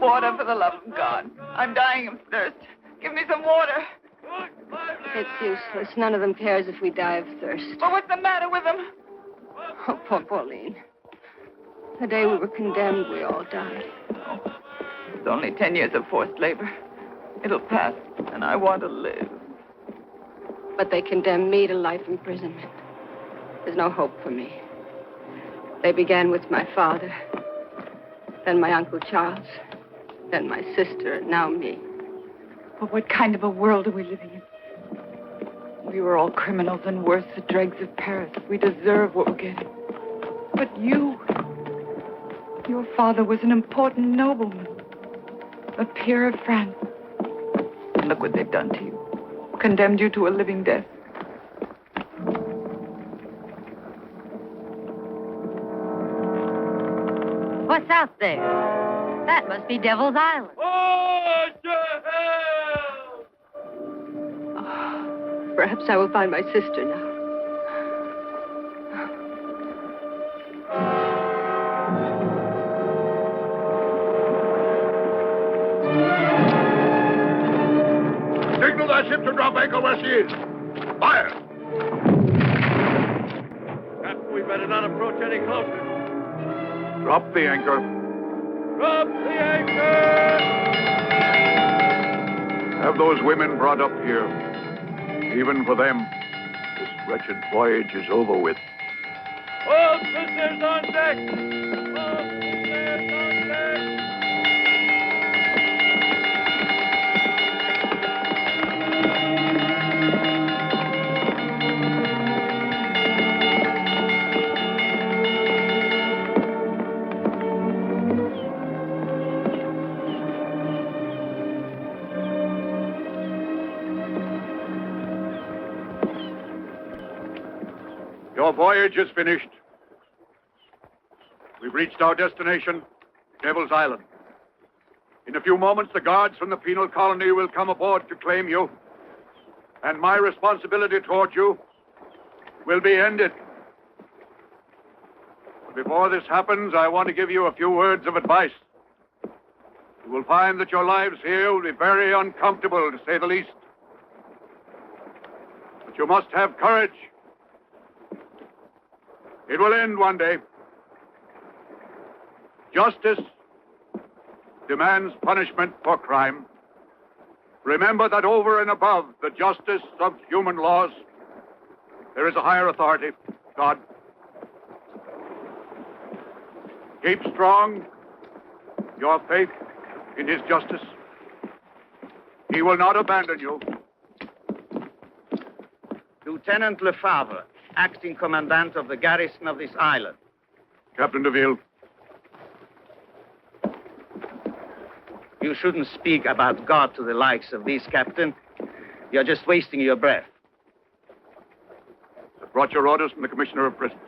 water, for the love of God. I'm dying of thirst. Give me some water. It's useless. None of them cares if we die of thirst. Well, what's the matter with them? Oh, poor Pauline. The day we were condemned, we all died. Oh, it's only 10 years of forced labor. It'll pass, and I want to live. But they condemned me to life imprisonment. There's no hope for me. They began with my father, then my Uncle Charles, then my sister, and now me. But what kind of a world are we living in? We were all criminals and worse, the dregs of Paris. We deserve what we're getting. But you... Your father was an important nobleman, a peer of France. And look what they've done to you. Condemned you to a living death. What's out there? That must be Devil's Island. Oh, hell! Oh, perhaps I will find my sister now. Signal that ship to drop anchor where she is. Fire! Captain, we better not approach any closer. Drop the anchor. Drop the anchor! Have those women brought up here. Even for them, this wretched voyage is over with. All prisoners on deck! All prisoners on deck! Your voyage is finished. We've reached our destination, Devil's Island. In a few moments, the guards from the penal colony will come aboard to claim you. And my responsibility toward you will be ended. But before this happens, I want to give you a few words of advice. You will find that your lives here will be very uncomfortable, to say the least. But you must have courage. It will end one day. Justice demands punishment for crime. Remember that over and above the justice of human laws, there is a higher authority, God. Keep strong your faith in his justice. He will not abandon you. Lieutenant Lefebvre, acting commandant of the garrison of this island. Captain DeVille. You shouldn't speak about God to the likes of these, Captain. You're just wasting your breath. I brought your orders from the Commissioner of Prisons.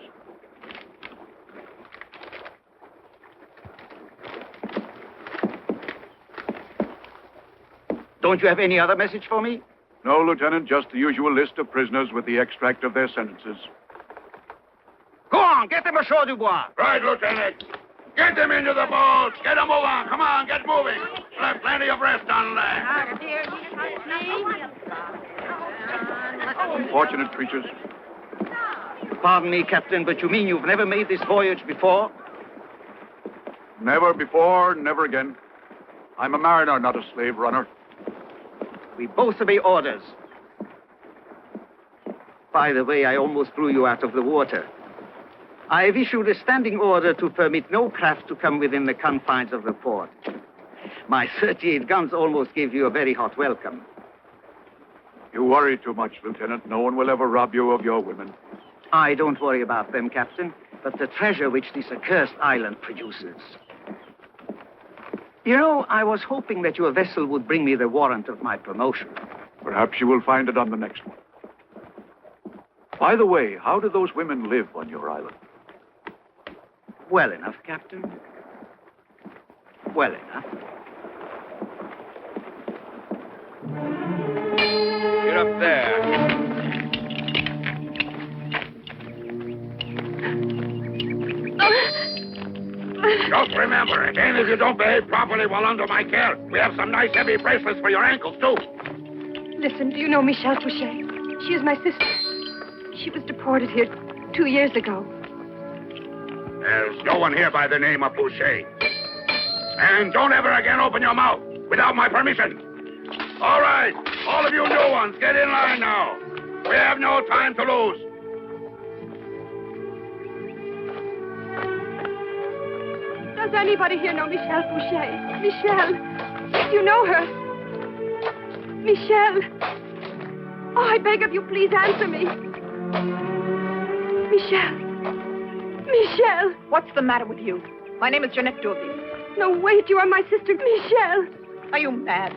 Don't you have any other message for me? No, Lieutenant, just the usual list of prisoners with the extract of their sentences. Go on, get them ashore, Dubois. Right, Lieutenant. Get them into the boats. Get them over. Come on, get moving. We'll have plenty of rest on land. Unfortunate creatures. Pardon me, Captain, but you mean you've never made this voyage before? Never before, never again. I'm a mariner, not a slave runner. We both obey orders. By the way, I almost threw you out of the water. I have issued a standing order to permit no craft to come within the confines of the port. My 38 guns almost gave you a very hot welcome. You worry too much, Lieutenant. No one will ever rob you of your women. I don't worry about them, Captain, but the treasure which this accursed island produces. You know, I was hoping that your vessel would bring me the warrant of my promotion. Perhaps you will find it on the next one. By the way, how do those women live on your island? Well enough, Captain. Well enough. Get up there. Just remember, again, if you don't behave properly while under my care, we have some nice heavy bracelets for your ankles, too. Listen, do you know Michelle Fouché? She is my sister. She was deported here 2 years ago. There's no one here by the name of Fouché. And don't ever again open your mouth without my permission. All right, all of you new ones, get in line now. We have no time to lose. Does anybody here know Michelle Fouché? Michelle, do you know her? Michelle. Oh, I beg of you, please answer me. Michelle. Michelle. What's the matter with you? My name is Jeanette Doby. No, wait, you are my sister, Michelle. Are you mad?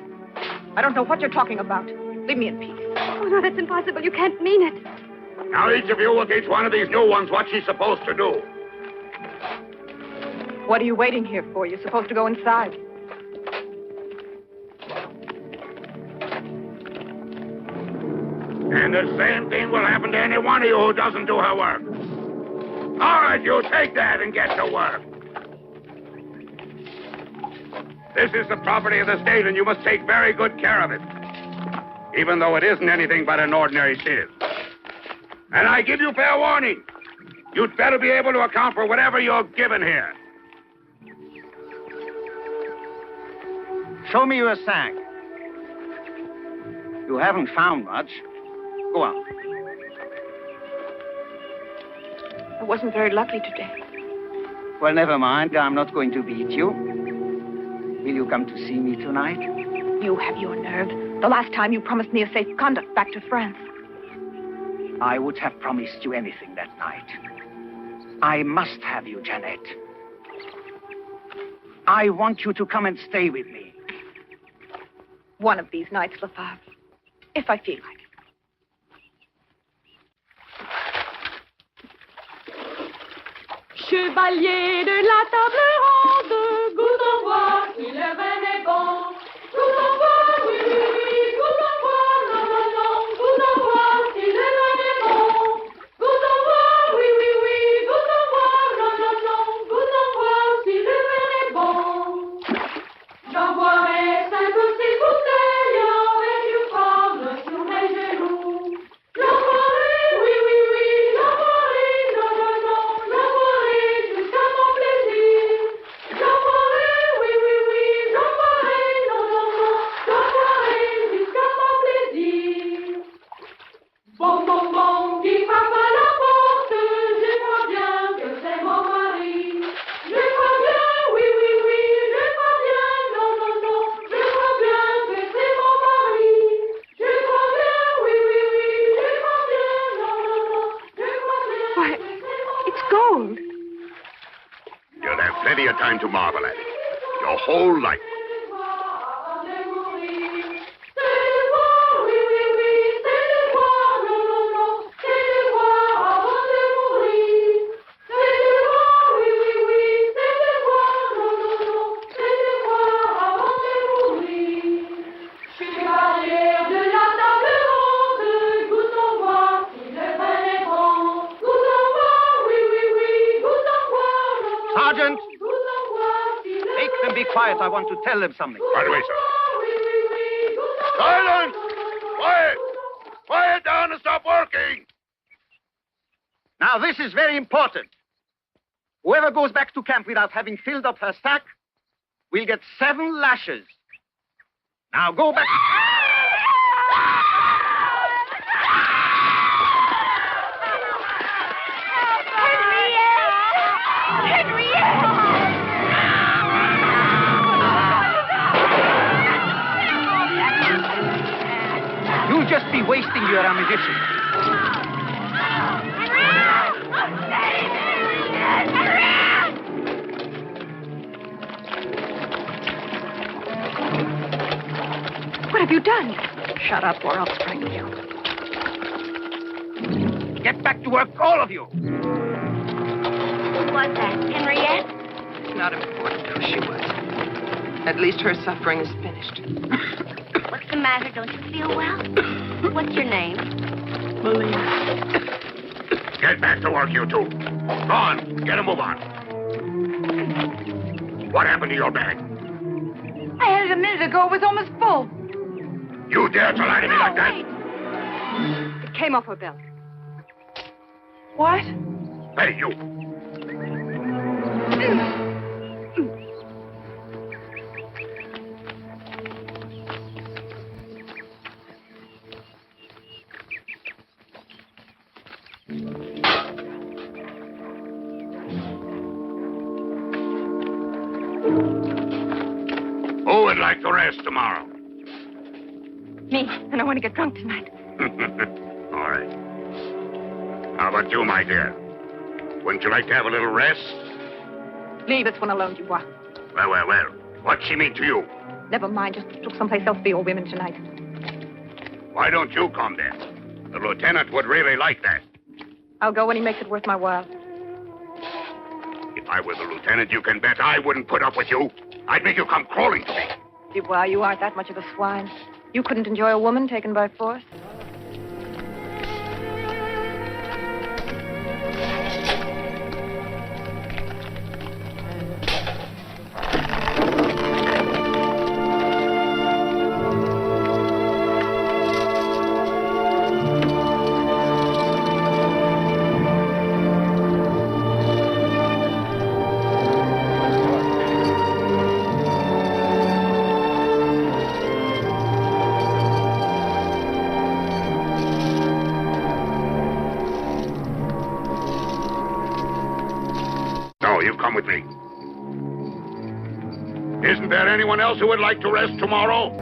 I don't know what you're talking about. Leave me in peace. Oh, no, that's impossible. You can't mean it. Now, each of you will teach one of these new ones what she's supposed to do. What are you waiting here for? You're supposed to go inside. And the same thing will happen to any one of you who doesn't do her work. All right, you take that and get to work. This is the property of the state, and you must take very good care of it, even though it isn't anything but an ordinary sieve. And I give you fair warning. You'd better be able to account for whatever you're given here. Show me your sack. You haven't found much. Go on. I wasn't very lucky today. Well, never mind. I'm not going to beat you. Will you come to see me tonight? You have your nerve. The last time you promised me a safe conduct back to France. I would have promised you anything that night. I must have you, Jeanette. I want you to come and stay with me. One of these nights, Lefebvre. If I feel like it. Chevalier de la table ronde, goûte en bois, si le vin est bon. Goûte en bois, oui, oui, oui, goûte en bois, non, non, non, goûte en bois, si le vin est bon. Goûte en bois, oui, oui, oui, goûte en bois, non, non, non, goûte en bois, si le vin est bon. J'en boirai 5 ou 6 bouteilles avec une femme sur mes genoux. J'en boirai, oui, oui, oui, j'en boirai, non, non, non, j'en boirai jusqu'à mon plaisir. J'en boirai, oui, oui, oui, j'en boirai, non, non, non, j'en boirai jusqu'à mon plaisir. Bon, bon, bon, qui frappe à la porte, je crois bien que c'est mon mari. Je crois bien, oui, oui, oui, je crois bien, non, non, non, je crois bien que c'est mon mari. Je crois bien, oui, oui, oui, je crois bien, non, non, non, je crois bien Why, que c'est mon it's gold. You'll have plenty of time to marvel at it. Your whole life. Sergeant! Make them be quiet. I want to tell them something. Right away, sir. Silence! Quiet! Quiet down and stop working! Now, this is very important. Whoever goes back to camp without having filled up her sack will get 7 lashes. Now, go back. You'll just be wasting your ammunition. What have you done? Shut up or I'll strangle you. Get back to work, all of you. Who was that? Henriette? It's not important who she was. At least her suffering is finished. What's the matter? Don't you feel well? What's your name? Melina. Get back to work, you two. Go on. Get a move on. What happened to your bag? I had it a minute ago. It was almost full. You dare to lie to me like that? Wait. It came off her belt. What? Hey, you. Who would like to rest tomorrow? Me, and I want to get drunk tonight. All right. How about you, my dear? Wouldn't you like to have a little rest? Leave this one alone, Dubois. Well. What's she mean to you? Never mind, just look someplace else for your women tonight. Why don't you come then? The lieutenant would really like that. I'll go when he makes it worth my while. If I were the lieutenant, you can bet I wouldn't put up with you. I'd make you come crawling to me. Dubois, you aren't that much of a swine. You couldn't enjoy a woman taken by force. Come with me. Isn't there anyone else who would like to rest tomorrow?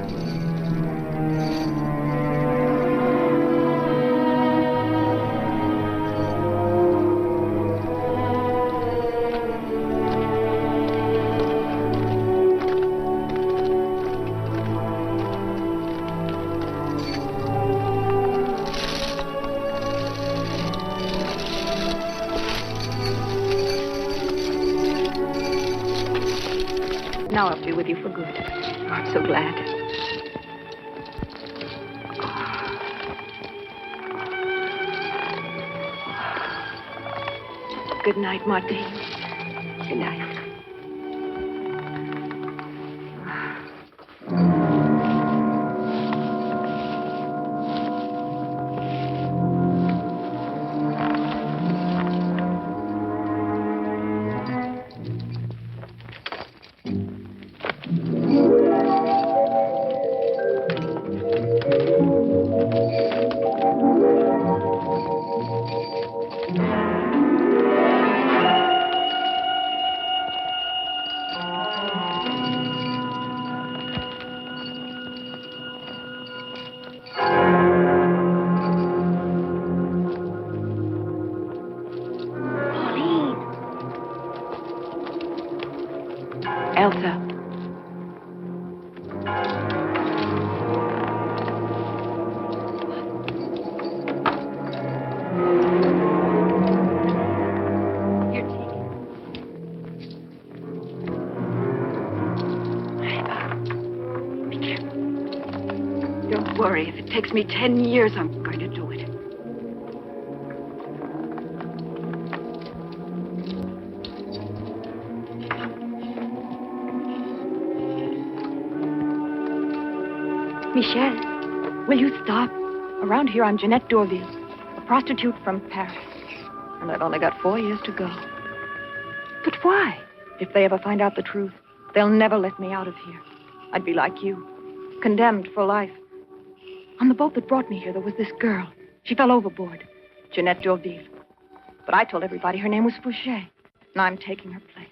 Now I'll be with you for good. I'm so glad. Good night, Martine. Good night. Elsa. Your tea. Be careful. Don't worry. If it takes me 10 years, I'm going to do it. Michel, will you stop? Around here, I'm Jeanette D'Orville, a prostitute from Paris. And I've only got 4 years to go. But why? If they ever find out the truth, they'll never let me out of here. I'd be like you, condemned for life. On the boat that brought me here, there was this girl. She fell overboard, Jeanette D'Orville. But I told everybody her name was Fouché, and I'm taking her place.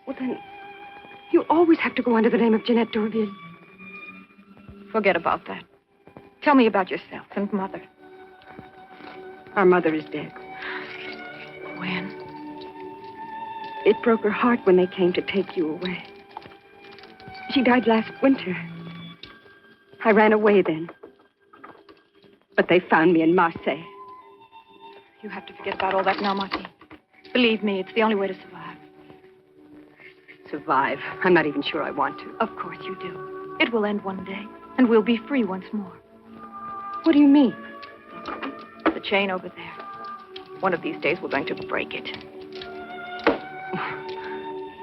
Well, then, you'll always have to go under the name of Jeanette D'Orville. Forget about that. Tell me about yourself and Mother. Our mother is dead. When? It broke her heart when they came to take you away. She died last winter. I ran away then. But they found me in Marseille. You have to forget about all that now, Martine. Believe me, it's the only way to survive. Survive? I'm not even sure I want to. Of course you do. It will end one day, and we'll be free once more. What do you mean? The chain over there. One of these days, we're going to break it.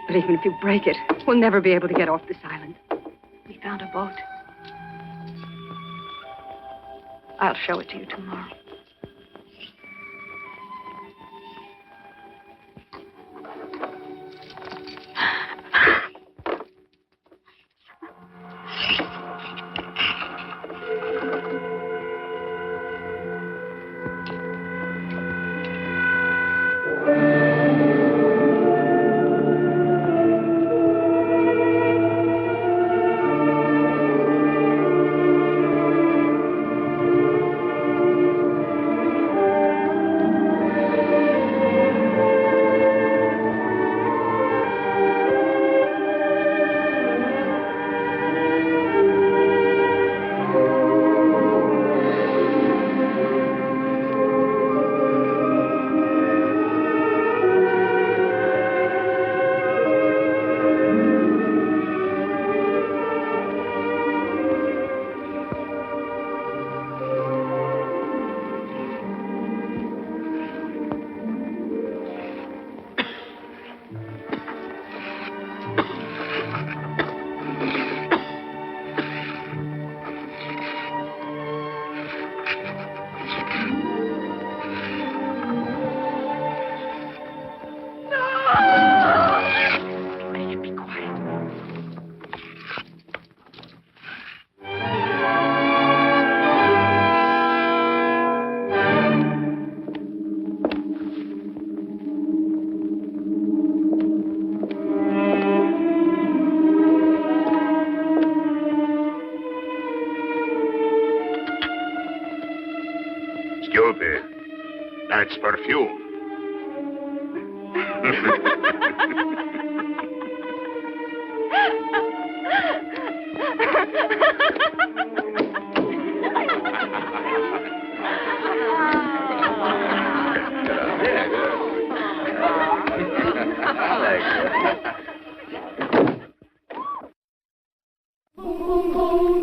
But even if you break it, we'll never be able to get off this island. We found a boat. I'll show it to you tomorrow. Stupid. That's perfume.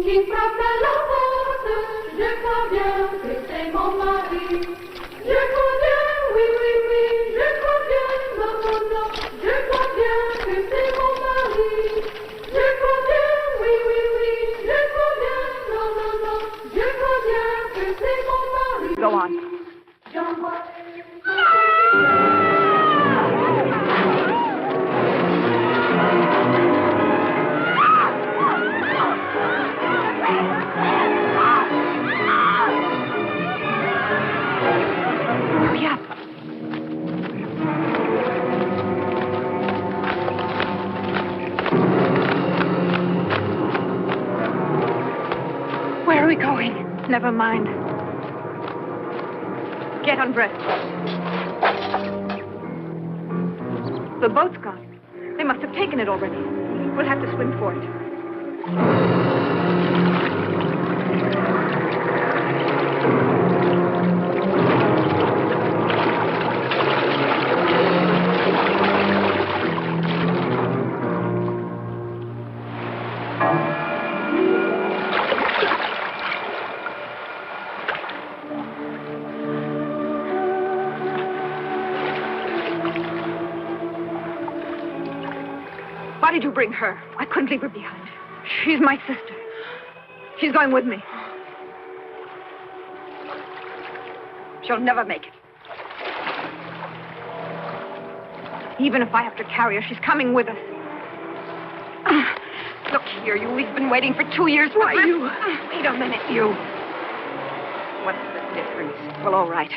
Qui frappe à la porte, je crois bien que c'est mon mari. Je crois bien, oui, oui, oui, je crois bien, non, non, non, je crois bien que c'est mon mari. Je crois bien, oui, oui, oui, je crois bien, non, non, non, je crois bien que c'est mon mari. Go on. J'envoie. Hurry up. Where are we going? Never mind. Get undressed. The boat's gone. They must have taken it already. We'll have to swim for it. Why did you bring her? I couldn't leave her behind. She's my sister. She's going with me. She'll never make it. Even if I have to carry her, she's coming with us. Look here, you. We've been waiting for 2 years. Why, you? Wait a minute, you. What's the difference? Well, all right.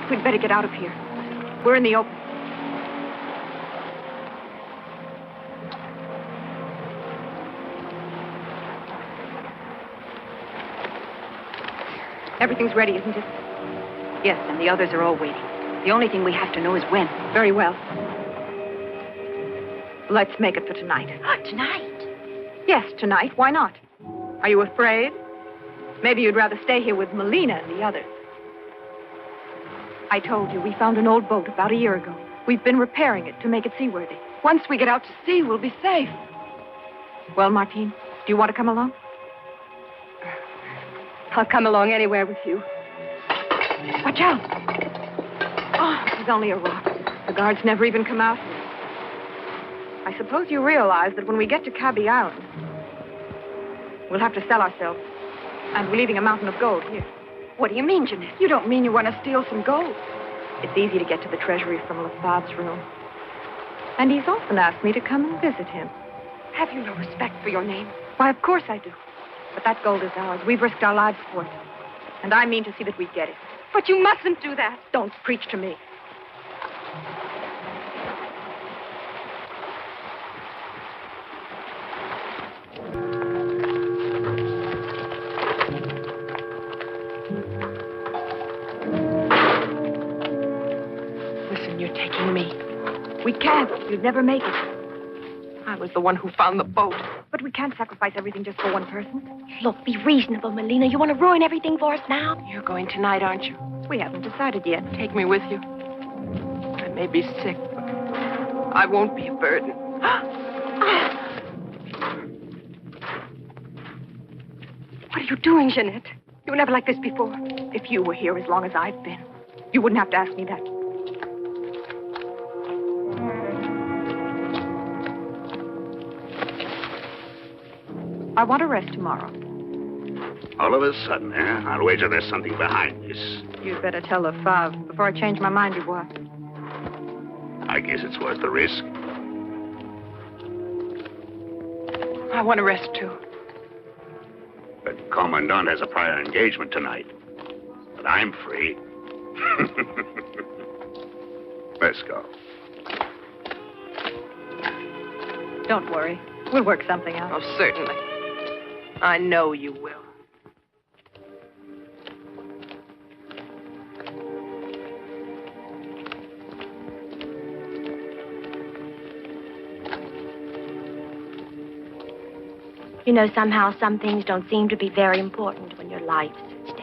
We'd better get out of here. We're in the open. Everything's ready, isn't it? Yes, and the others are all waiting. The only thing we have to know is when. Very well. Let's make it for tonight. Tonight? Yes, tonight. Why not? Are you afraid? Maybe you'd rather stay here with Melina and the others. I told you, we found an old boat about a year ago. We've been repairing it to make it seaworthy. Once we get out to sea, we'll be safe. Well, Martine, do you want to come along? I'll come along anywhere with you. Watch out. Oh, he's only a rock. The guards never even come out here. I suppose you realize that when we get to Cabby Island, we'll have to sell ourselves. And we're leaving a mountain of gold here. What do you mean, Jeanette? You don't mean you want to steal some gold? It's easy to get to the treasury from LaFave's room. And he's often asked me to come and visit him. Have you no respect for your name? Why, of course I do. But that gold is ours. We've risked our lives for it. And I mean to see that we get it. But you mustn't do that. Don't preach to me. Listen, you're taking me. We can't. You'd never make it. I was the one who found the boat. But we can't sacrifice everything just for one person. Look, be reasonable, Melina. You want to ruin everything for us now? You're going tonight, aren't you? We haven't decided yet. Take me with you. I may be sick, but I won't be a burden. What are you doing, Jeanette? You were never like this before. If you were here as long as I've been, you wouldn't have to ask me that. I want to rest tomorrow. All of a sudden, eh? I'll wager there's something behind this. You'd better tell LaFave before I change my mind, Dubois. I guess it's worth the risk. I want to rest, too. The Commandant has a prior engagement tonight. But I'm free. Let's go. Don't worry. We'll work something out. Oh, certainly. I know you will. You know, somehow some things don't seem to be very important when your life's at stake.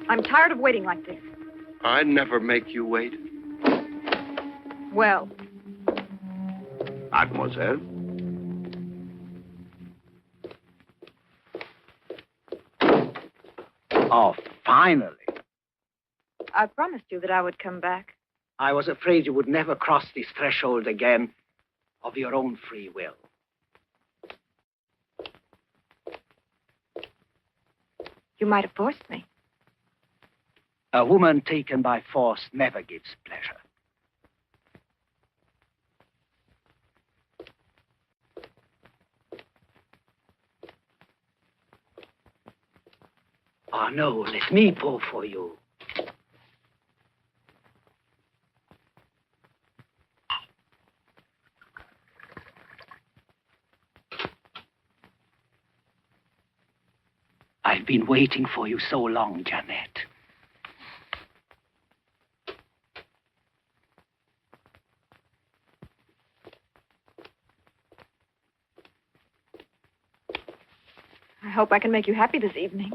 I'm tired of waiting like this. I'd never make you wait. Well, Mademoiselle? Oh, finally. I promised you that I would come back. I was afraid you would never cross this threshold again of your own free will. You might have forced me. A woman taken by force never gives pleasure. Oh, no, let me pour for you. I've been waiting for you so long, Jeanette. I hope I can make you happy this evening.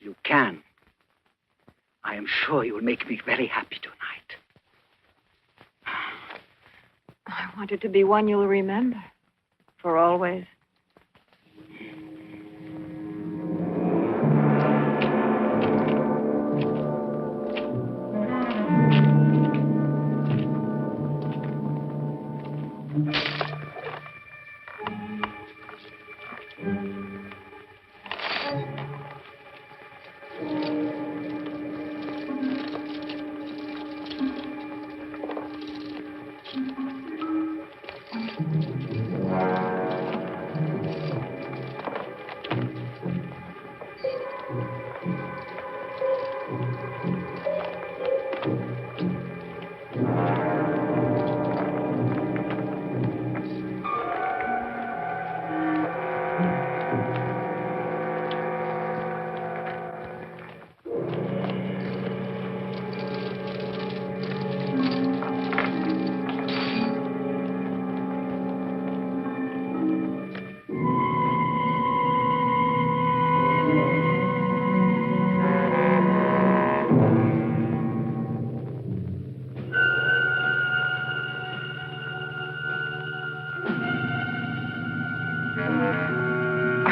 You can. I am sure you'll make me very happy tonight. I want it to be one you'll remember. For always.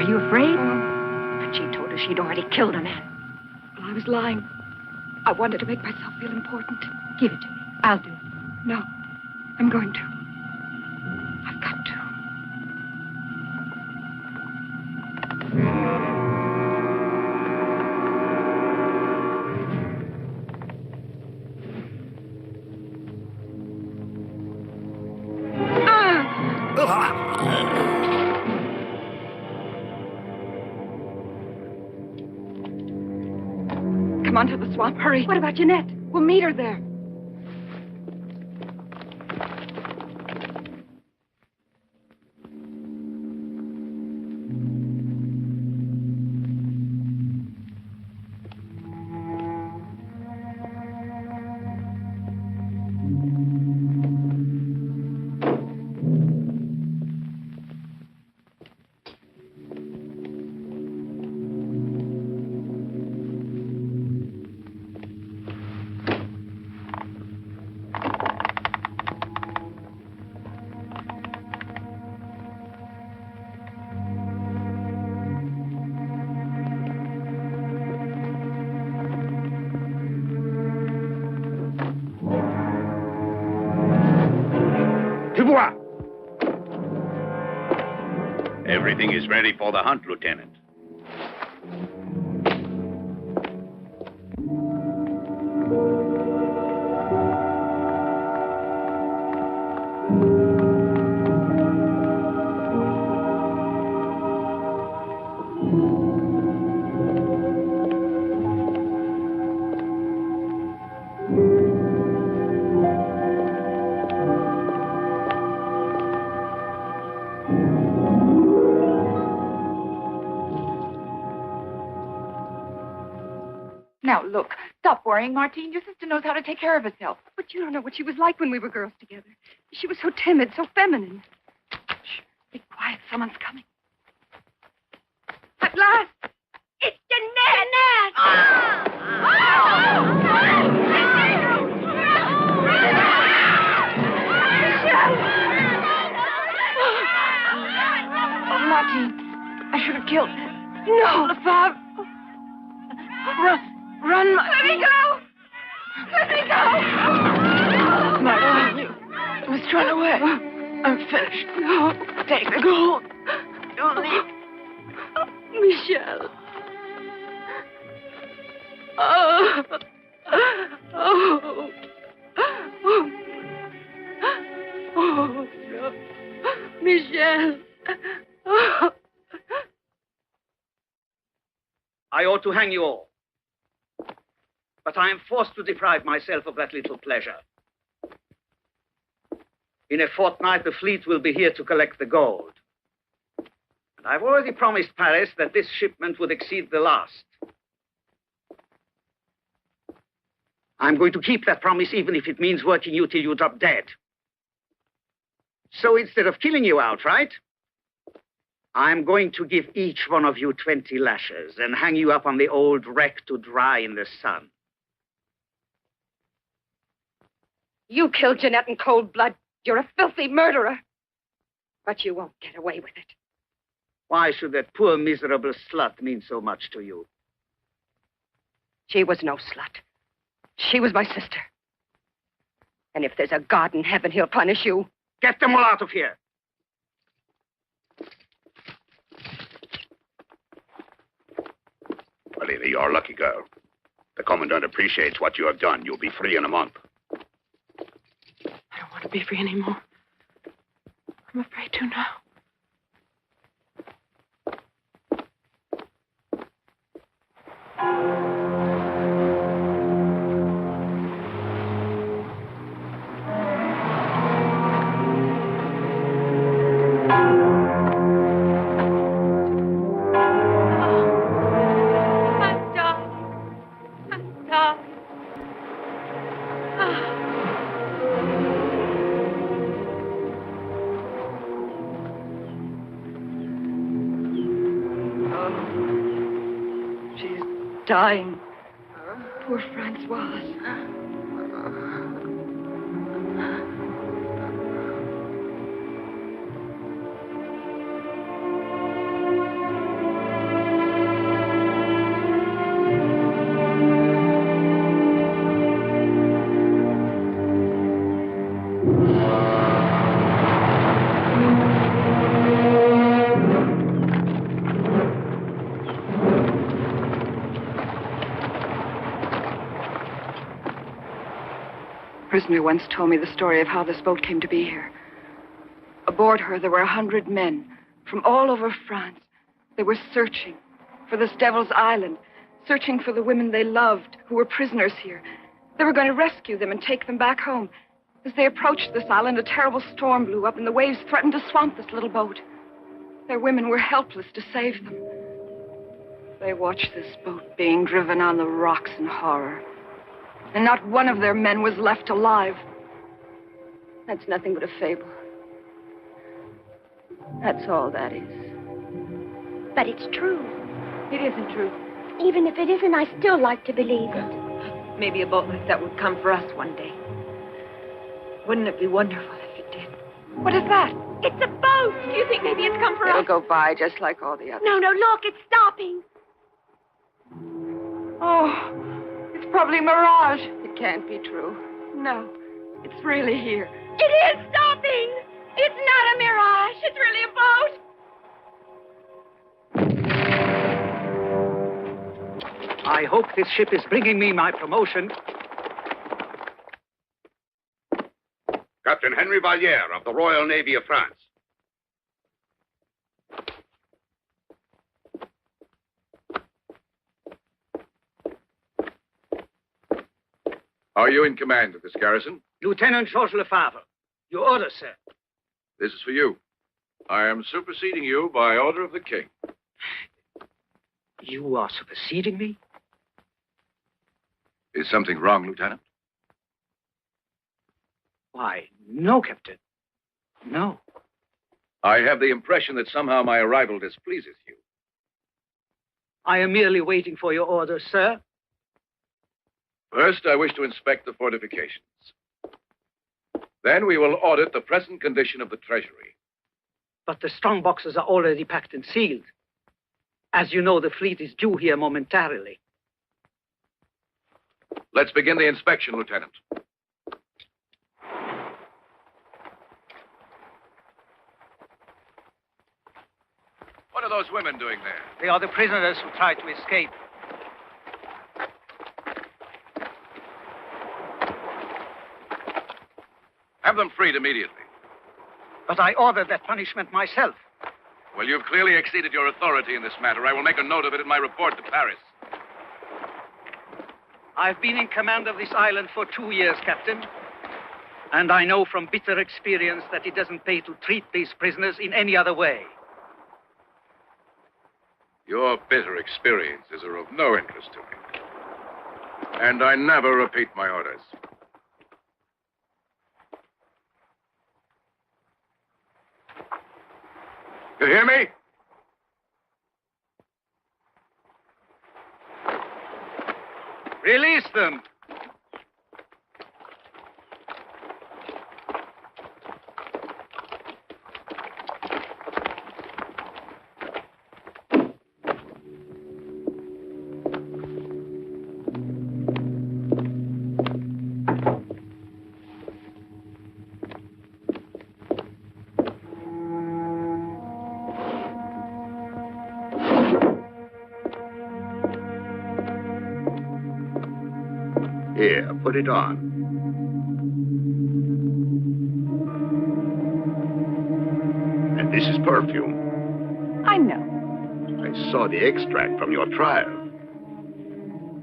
you afraid? But she told us she'd already killed a man. Well, I was lying. I wanted to make myself feel important. Give it to me. I'll do it. No, I'm going to. I've got to. Come on to the swamp. Hurry. What about Jeanette? We'll meet her there. Everything is ready for the hunt, Lieutenant. Now, look, stop worrying, Martine. Your sister knows how to take care of herself. But you don't know what she was like when we were girls together. She was so timid, so feminine. Shh, be quiet. Someone's coming. At last! It's Jeanette! Oh, Martine, I should have killed her. No, Bob. Run. Let me go! Let me go! Martine, you must run away. I'm finished. No. Take the gold. You'll leave. Michelle. Oh. No. Michelle. I ought to hang you all. But I am forced to deprive myself of that little pleasure. In a fortnight, the fleet will be here to collect the gold. And I've already promised Paris that this shipment would exceed the last. I'm going to keep that promise, even if it means working you till you drop dead. So instead of killing you outright, I'm going to give each one of you 20 lashes and hang you up on the old wreck to dry in the sun. You killed Jeanette in cold blood. You're a filthy murderer. But you won't get away with it. Why should that poor, miserable slut mean so much to you? She was no slut. She was my sister. And if there's a God in heaven, he'll punish you. Get them all out of here. Well, Eva, you're a lucky girl. The Commandant appreciates what you have done. You'll be free in a month. I don't want to be free anymore. I'm afraid to now. Dying. Poor Francoise. prisoner once told me the story of how this boat came to be here. Aboard her, there were 100 men from all over France. They were searching for this Devil's Island, searching for the women they loved who were prisoners here. They were going to rescue them and take them back home. As they approached this island, a terrible storm blew up and the waves threatened to swamp this little boat. Their women were helpless to save them. They watched this boat being driven on the rocks in horror. And not one of their men was left alive. That's nothing but a fable. That's all that is. But it's true. It isn't true. Even if it isn't, I still like to believe it. Maybe a boat like that would come for us one day. Wouldn't it be wonderful if it did? What is that? It's a boat. Do you think maybe it's come for It'll us? go by just like all the others. No, look, it's stopping. Oh, it's probably a mirage. It can't be true. No, it's really here. It is stopping. It's not a mirage. It's really a boat. I hope this ship is bringing me my promotion. Captain Henry Valliere of the Royal Navy of France. Are you in command of this garrison? Lieutenant Georges Lefebvre. Your order, sir. This is for you. I am superseding you by order of the king. You are superseding me? Is something wrong, Lieutenant? Why, no, Captain. No. I have the impression that somehow my arrival displeases you. I am merely waiting for your orders, sir. First, I wish to inspect the fortifications. Then we will audit the present condition of the treasury. But the strong boxes are already packed and sealed. As you know, the fleet is due here momentarily. Let's begin the inspection, Lieutenant. What are those women doing there? They are the prisoners who tried to escape. Have them freed immediately. But I ordered that punishment myself. Well, you've clearly exceeded your authority in this matter. I will make a note of it in my report to Paris. I've been in command of this island for 2 years, Captain. And I know from bitter experience that it doesn't pay to treat these prisoners in any other way. Your bitter experiences are of no interest to me. And I never repeat my orders. You hear me? Release them. Here, put it on. And this is perfume. I know. I saw the extract from your trial.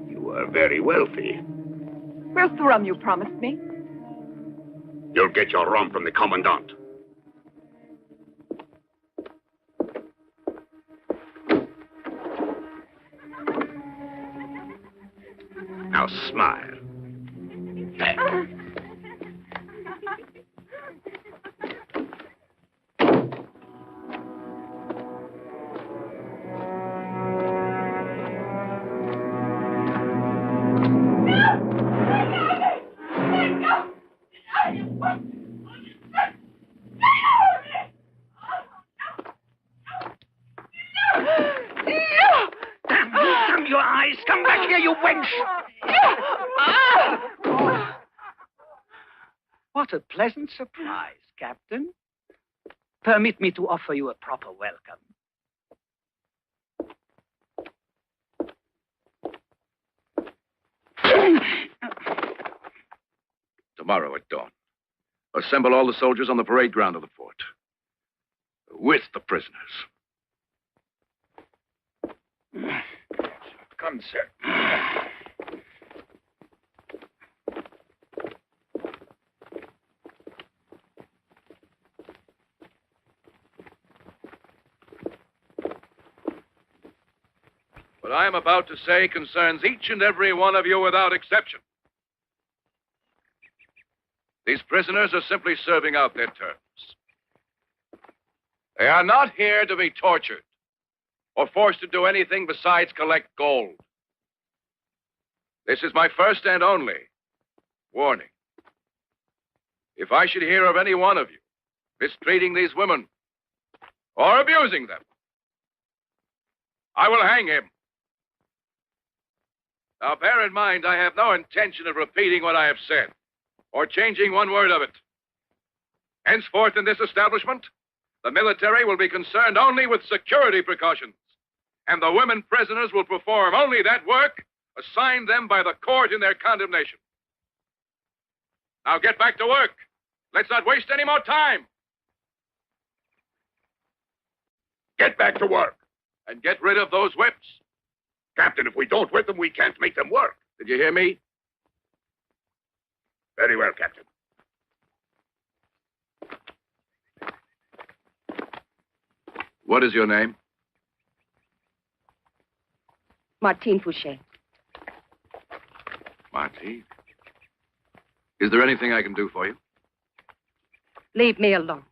You are very wealthy. Where's the rum you promised me? You'll get your rum from the commandant. Now smile. Damn your eyes! Come back here, you wench! What a pleasant surprise, Captain. Permit me to offer you a proper welcome. Tomorrow at dawn. Assemble all the soldiers on the parade ground of the fort. With the prisoners. Come, sir. What I am about to say concerns each and every one of you without exception. These prisoners are simply serving out their terms. They are not here to be tortured or forced to do anything besides collect gold. This is my first and only warning. If I should hear of any one of you mistreating these women or abusing them, I will hang him. Now, bear in mind, I have no intention of repeating what I have said or changing one word of it. Henceforth in this establishment, the military will be concerned only with security precautions, and the women prisoners will perform only that work assigned them by the court in their condemnation. Now get back to work. Let's not waste any more time. Get back to work. And get rid of those whips. Captain, if we don't whip them, we can't make them work. Did you hear me? Very well, Captain. What is your name? Martine Fouché. Martine. Is there anything I can do for you? Leave me alone.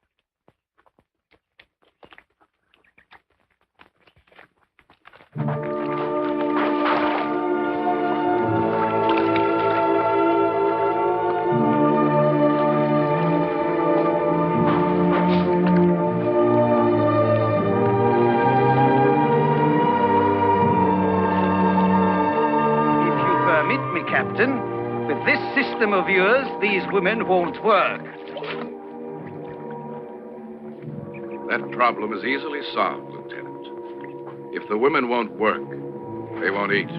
Captain, with this system of yours, these women won't work. That problem is easily solved, Lieutenant. If the women won't work, they won't eat.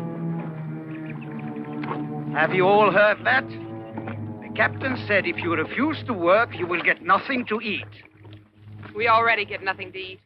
Have you all heard that? The captain said if you refuse to work, you will get nothing to eat. We already get nothing to eat.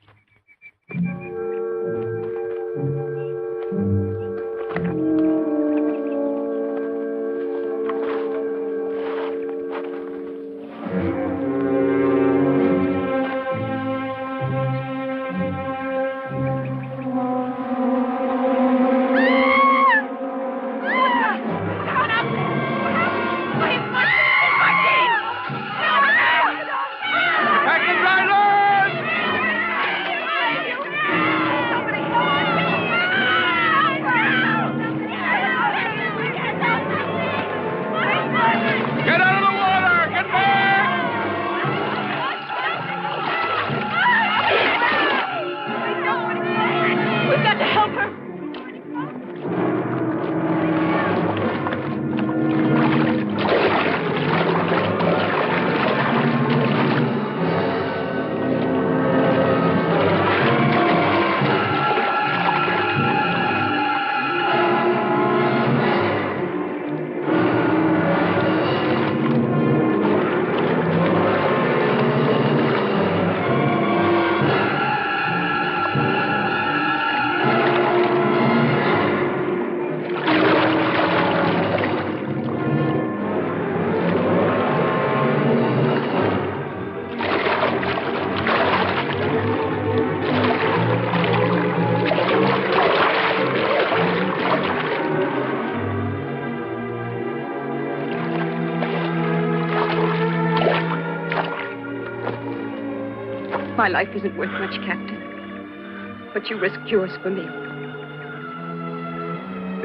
My life isn't worth much, Captain. But you risked yours for me.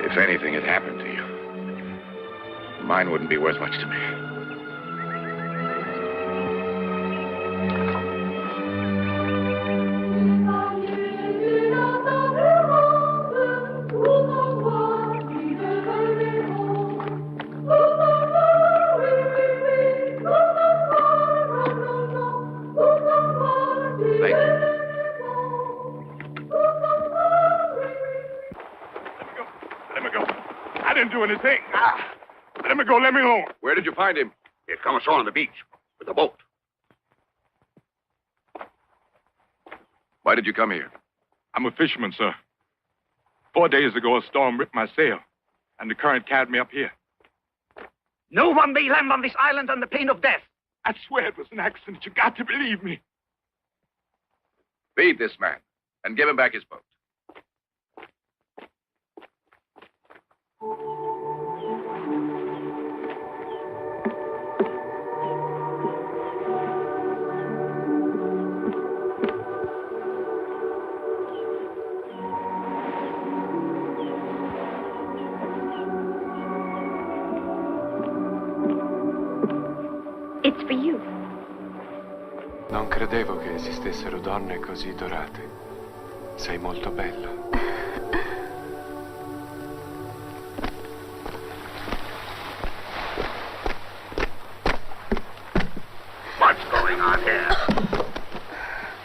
If anything had happened to you, mine wouldn't be worth much to me. Let me go. Let me alone. Where did you find him? If come ashore on the beach with a boat. Why did you come here? I'm a fisherman, sir. 4 days ago, a storm ripped my sail, and the current carried me up here. No one may land on this island on the pain of death. I swear it was an accident. You got to believe me. Feed this man and give him back his boat. It's for you. Non credevo che esistessero donne così dorate. Sei molto bella. What's going on here?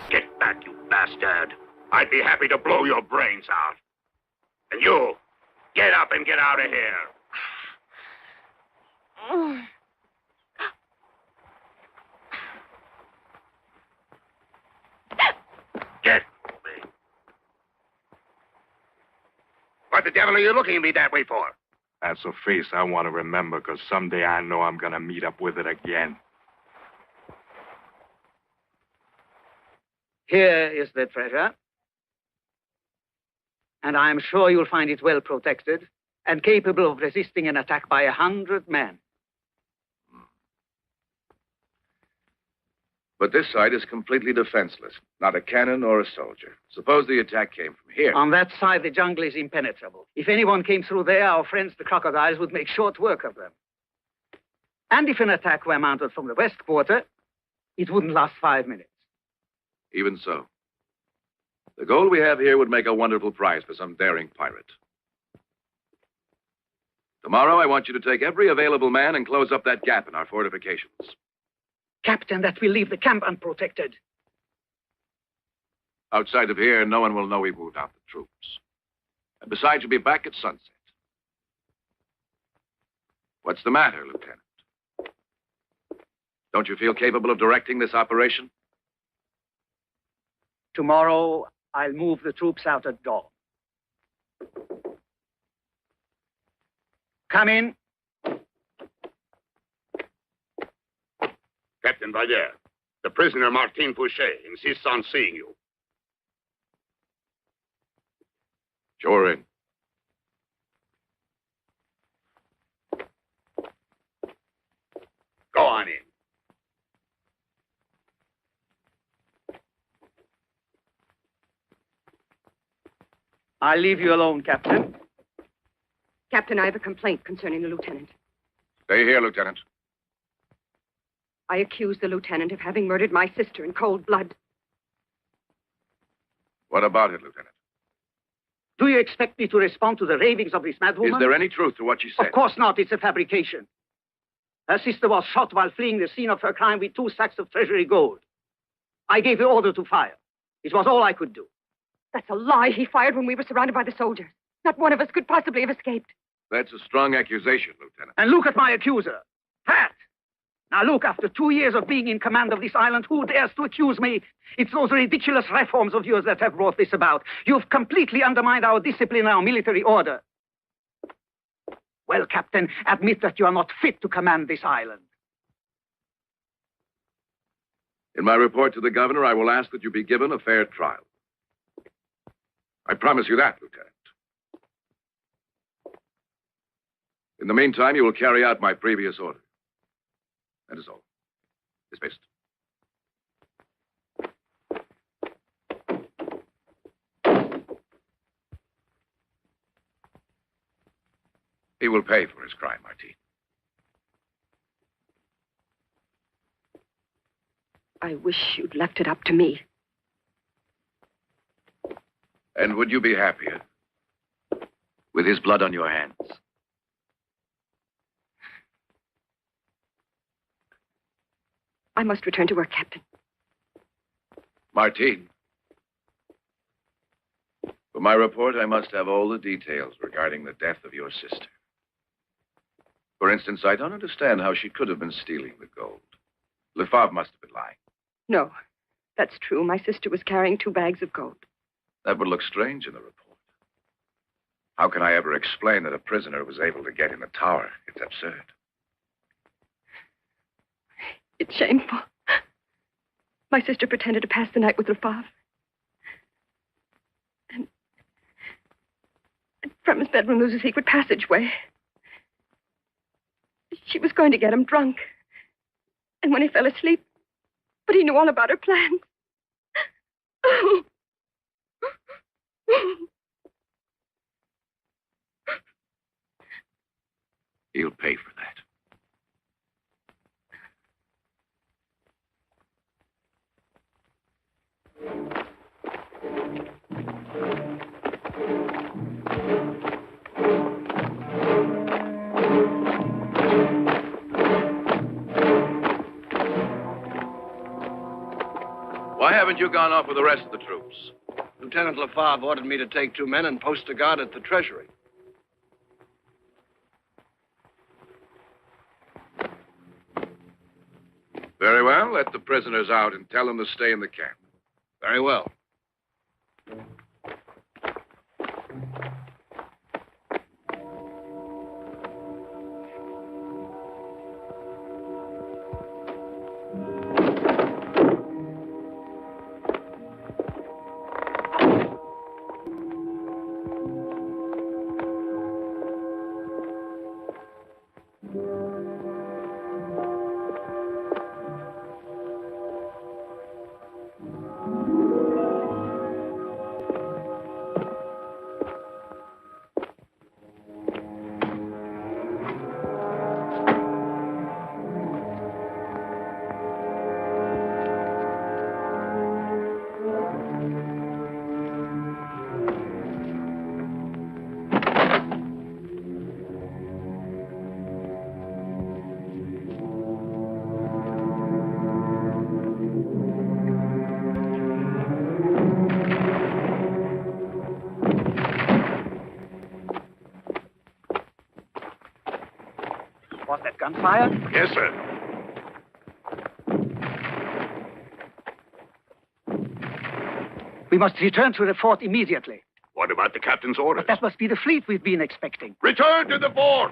Get back, you bastard. I'd be happy to blow your brains out. And you, get up and get out of here. Get moving. What the devil are you looking at me that way for? That's a face I want to remember, because someday I know I'm going to meet up with it again. Here is the treasure. And I am sure you'll find it well protected and capable of resisting an attack by 100 men. But this side is completely defenseless. Not a cannon or a soldier. Suppose the attack came from here. On that side, the jungle is impenetrable. If anyone came through there, our friends, the crocodiles, would make short work of them. And if an attack were mounted from the west quarter, it wouldn't last 5 minutes. Even so. The gold we have here would make a wonderful prize for some daring pirate. Tomorrow, I want you to take every available man and close up that gap in our fortifications. Captain, that will leave the camp unprotected. Outside of here, no one will know we moved out the troops. And besides, you'll be back at sunset. What's the matter, Lieutenant? Don't you feel capable of directing this operation? Tomorrow, I'll move the troops out at dawn. Come in. Captain Valliere, the prisoner Martin Fouché insists on seeing you. Show her in. Go on in. I'll leave you alone, Captain. Captain, I have a complaint concerning the lieutenant. Stay here, Lieutenant. I accuse the lieutenant of having murdered my sister in cold blood. What about it, Lieutenant? Do you expect me to respond to the ravings of this madwoman? Is there any truth to what she said? Of course not. It's a fabrication. Her sister was shot while fleeing the scene of her crime with 2 sacks of treasury gold. I gave the order to fire. It was all I could do. That's a lie. He fired when we were surrounded by the soldiers. Not one of us could possibly have escaped. That's a strong accusation, Lieutenant. And look at my accuser. Pat! Now look, after 2 years of being in command of this island, who dares to accuse me? It's those ridiculous reforms of yours that have brought this about. You've completely undermined our discipline and our military order. Well, Captain, admit that you are not fit to command this island. In my report to the governor, I will ask that you be given a fair trial. I promise you that, Lieutenant. In the meantime, you will carry out my previous order. That is all. Dismissed. He will pay for his crime, Martin. I wish you'd left it up to me. And would you be happier with his blood on your hands? I must return to work, Captain. Martin. For my report, I must have all the details regarding the death of your sister. For instance, I don't understand how she could have been stealing the gold. Lefebvre must have been lying. No, that's true. My sister was carrying 2 bags of gold. That would look strange in the report. How can I ever explain that a prisoner was able to get in the tower? It's absurd. It's shameful. My sister pretended to pass the night with Lefebvre. And from his bedroom there was a secret passageway. She was going to get him drunk. And when he fell asleep, but he knew all about her plans. He'll pay for that. Why haven't you gone off with the rest of the troops? Lieutenant Lefebvre ordered me to take 2 men and post a guard at the Treasury. Very well. Let the prisoners out and tell them to stay in the camp. Very well. Was that gunfire? Yes, sir. We must return to the fort immediately. What about the captain's orders? But that must be the fleet we've been expecting. Return to the fort!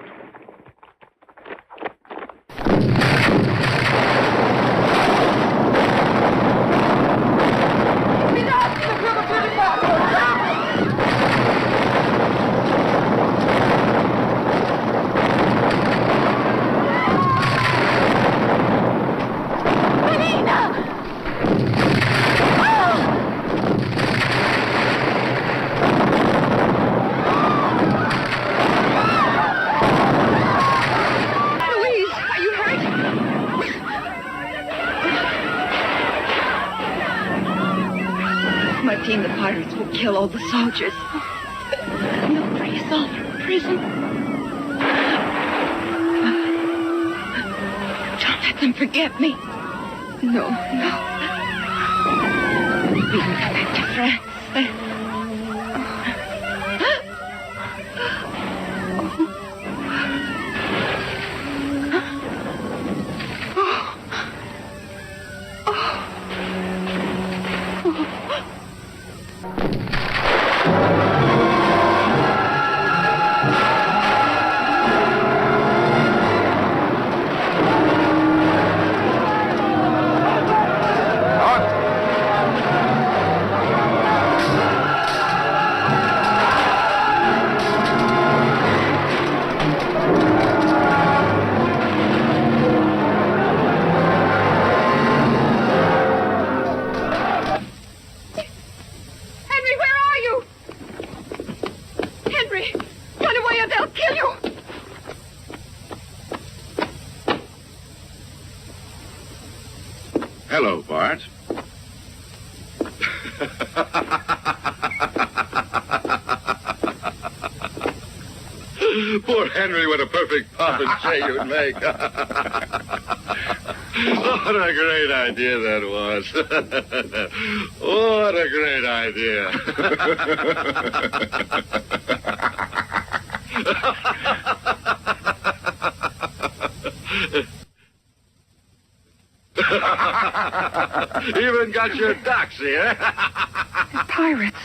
The pirates will kill all the soldiers. They'll free us all from prison. Don't let them forget me. No, no. We can come back to France. Hello, Bart. Poor Henry, what a perfect popinjay you'd make. What a great idea that was. What a great idea. Even got your doxy, eh? Pirates.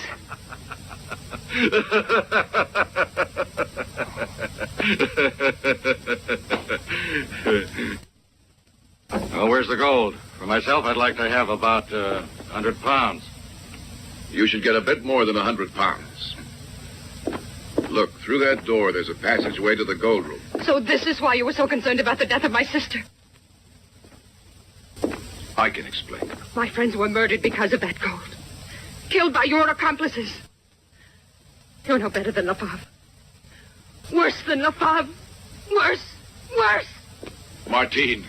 Well, where's the gold? For myself, I'd like to have about 100 pounds. You should get a bit more than 100 pounds. Look, through that door, there's a passageway to the gold room. So this is why you were so concerned about the death of my sister. I can explain. My friends were murdered because of that gold. Killed by your accomplices. You're no better than Lefebvre. Worse than Lefebvre. Worse. Worse. Martine.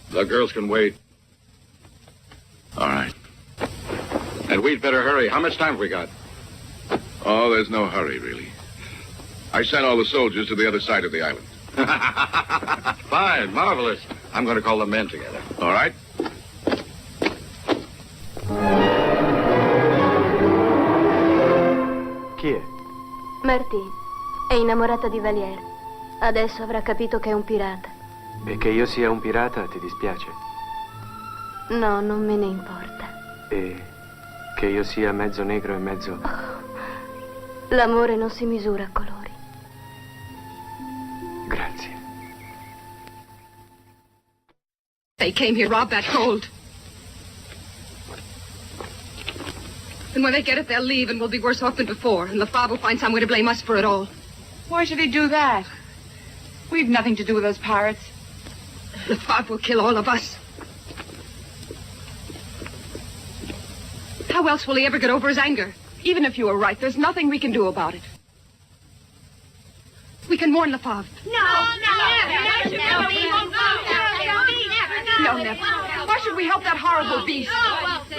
The girls can wait. All right. And we'd better hurry. How much time have we got? Oh, there's no hurry, really. I sent all the soldiers to the other side of the island. Fine, marvelous. I'm going to call the men together. All right. Chi è? Martine è innamorata di Valier. Adesso avrà capito che è un pirata. E che io sia un pirata ti dispiace? No, non me ne importa. E che io sia mezzo negro e mezzo... L'amore non si misura a colori. Grazie. They came here, robbed that gold. And when they get it, they'll leave and we'll be worse off than before. And Lefebvre will find some way to blame us for it all. Why should he do that? We've nothing to do with those pirates. Lefebvre will kill all of us. How else will he ever get over his anger? Even if you were right, there's nothing we can do about it. We can warn Lefebvre. No, Nep. Why should we help that horrible beast?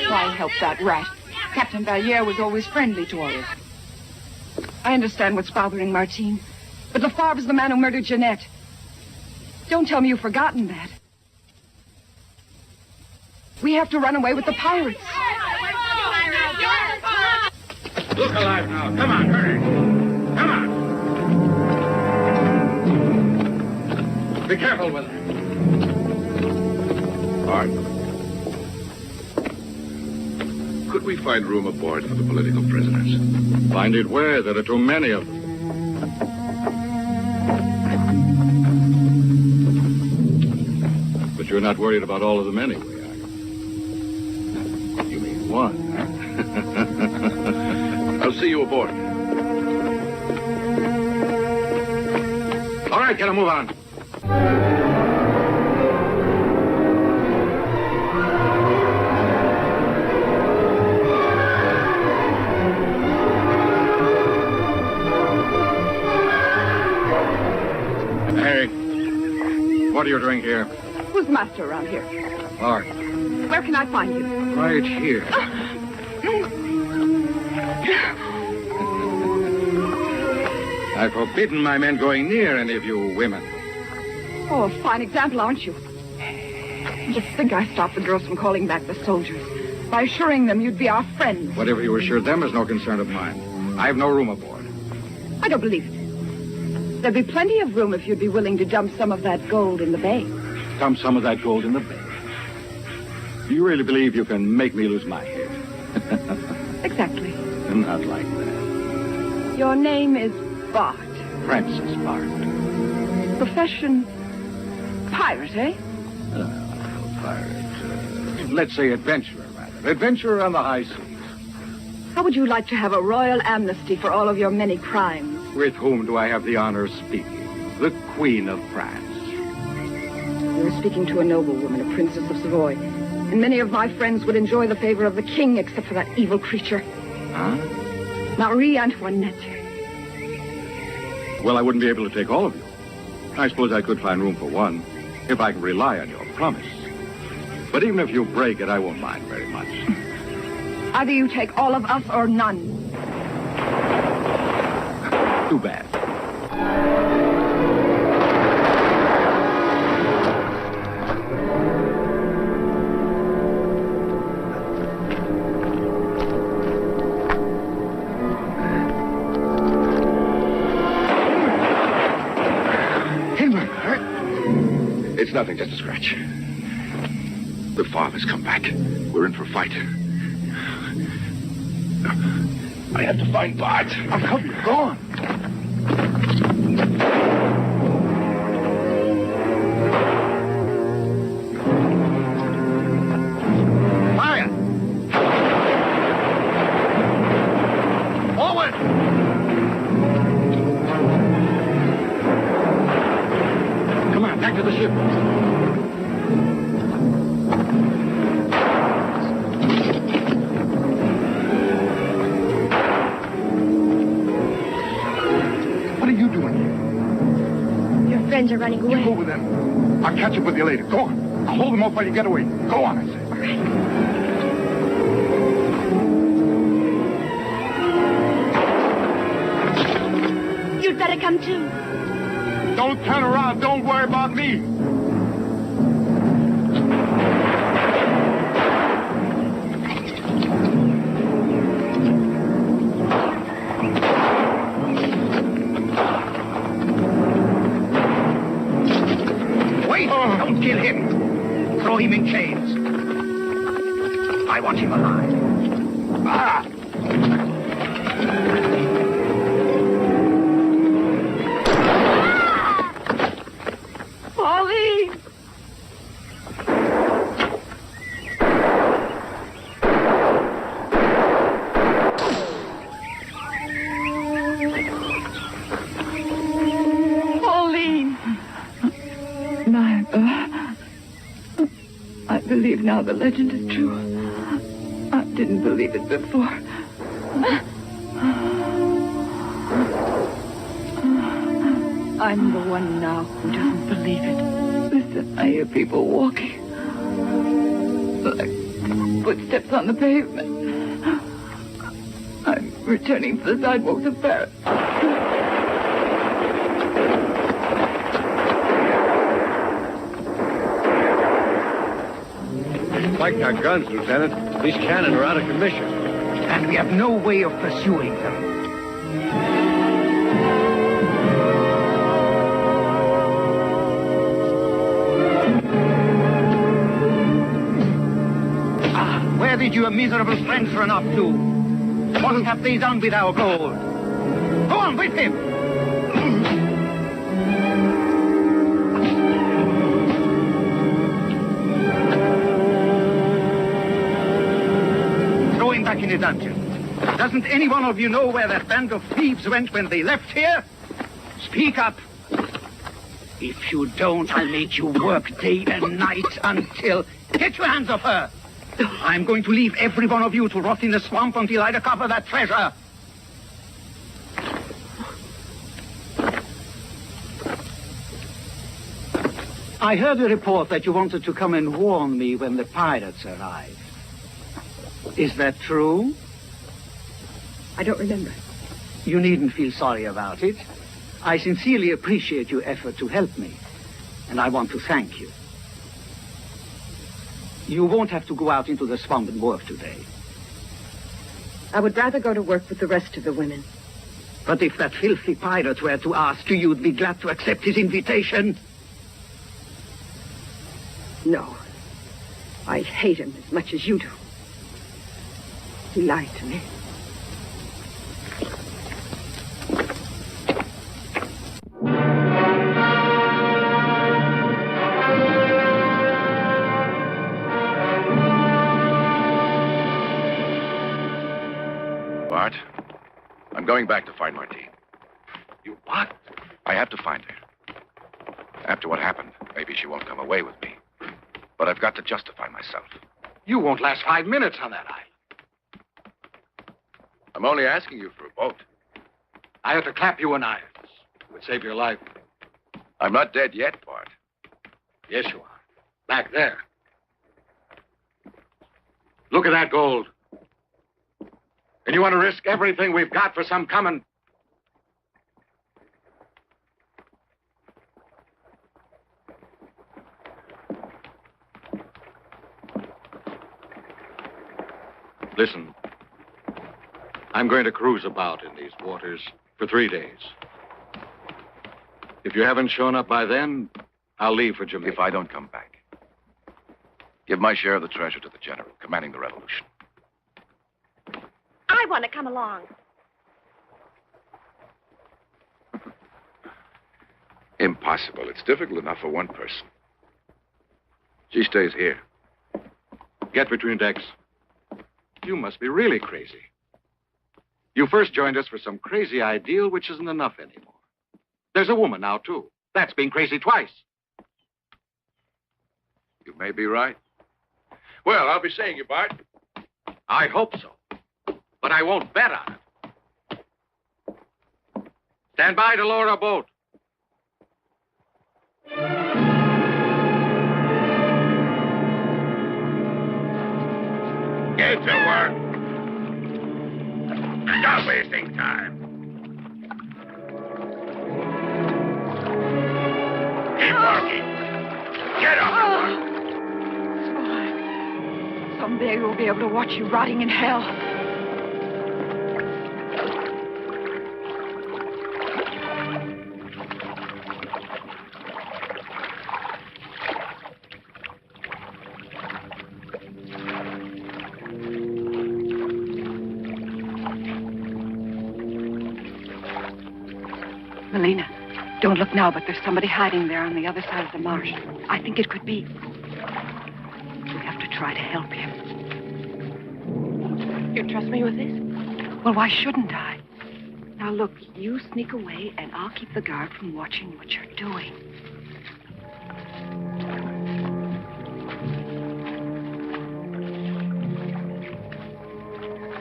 Why help that rat? Captain Valier was always friendly toward us. I understand what's bothering Martine, but Lefebvre's the man who murdered Jeanette. Don't tell me you've forgotten that. We have to run away with the pirates. Look alive now. Come on, hurry. Come on. Be careful with her. All right. Could we find room aboard for the political prisoners? Find it where? There are too many of them. But you're not worried about all of them anyway, are you? You mean one, huh? I'll see you aboard. All right, get a move on. Hey, what are you doing here? Who's master around here? Mark. Where can I find you? Right here. I've forbidden my men going near any of you women. Oh, a fine example, aren't you? Just think I stopped the girls from calling back the soldiers by assuring them you'd be our friends. Whatever you assured them is no concern of mine. I have no room aboard. I don't believe it. There'd be plenty of room if you'd be willing to dump some of that gold in the bay. Dump some of that gold in the bay. Do you really believe you can make me lose my head? Exactly. Not like that. Your name is Bart. Francis Bart. Profession, pirate, eh? Pirate. Let's say adventurer, rather. Adventurer on the high seas. How would you like to have a royal amnesty for all of your many crimes? With whom do I have the honor of speaking? The Queen of France. You're speaking to a noblewoman, a princess of Savoy. And many of my friends would enjoy the favor of the king, except for that evil creature. Huh? Marie Antoinette. Well, I wouldn't be able to take all of you. I suppose I could find room for one, if I can rely on your promise. But even if you break it, I won't mind very much. Either you take all of us or none. Too bad. It's nothing. The farm has come back. We're in for a fight. I have to find Bart. I'm coming. Go on. Fire! Forward! Come on, back to the ship. What are you doing here? Your friends are running away. You go with them. I'll catch up with you later. Go on. I'll hold them off while you get away. Go on, I say. All right. You'd better come too. Don't turn around. Don't worry about me. Wait! Don't kill him. Throw him in chains. I want him alive. Ah! Pauline! Pauline! I believe now the legend is true. I didn't believe it before. I'm the one now who doesn't believe it. Listen, I hear people walking. Like footsteps on the pavement. I'm returning to the sidewalks of Paris. Like our guns, Lieutenant. These cannon are out of commission. And we have no way of pursuing them. Where did your miserable friends run off to? What have they done with our gold? Go on with him! Throw him back in the dungeon. Doesn't any one of you know where that band of thieves went when they left here? Speak up. If you don't, I'll make you work day and night until... Get your hands off her! I'm going to leave every one of you to rot in the swamp until I recover that treasure. I heard a report that you wanted to come and warn me when the pirates arrived. Is that true? I don't remember. You needn't feel sorry about it. I sincerely appreciate your effort to help me, and I want to thank you. You won't have to go out into the swamp and work today. I would rather go to work with the rest of the women. But if that filthy pirate were to ask you, you'd be glad to accept his invitation? No. I hate him as much as you do. He lied to me. Bart, I'm going back to find Martine. You what? I have to find her. After what happened, maybe she won't come away with me. But I've got to justify myself. You won't last 5 minutes on that island. I'm only asking you for a boat. I have to clap you in irons. It would save your life. I'm not dead yet, Bart. Yes, you are. Back there. Look at that gold. And you want to risk everything we've got for some common... Listen, I'm going to cruise about in these waters for 3 days. If you haven't shown up by then, I'll leave for Jamaica. If I don't come back, Give my share of the treasure to the general, commanding the revolution. I want to come along. Impossible. It's difficult enough for one person. She stays here. Get between decks. You must be really crazy. You first joined us for some crazy ideal which isn't enough anymore. There's a woman now, too. That's being crazy twice. You may be right. Well, I'll be seeing you, Bart. I hope so. But I won't bet on it. Stand by to lower a boat. Get to work. Stop wasting time. Keep working. Get up and work. Someday we'll be able to watch you rotting in hell. Melina, don't look now, but there's somebody hiding there on the other side of the marsh. I think it could be. We have to try to help him. You trust me with this? Well, why shouldn't I? Now, look, you sneak away, and I'll keep the guard from watching what you're doing.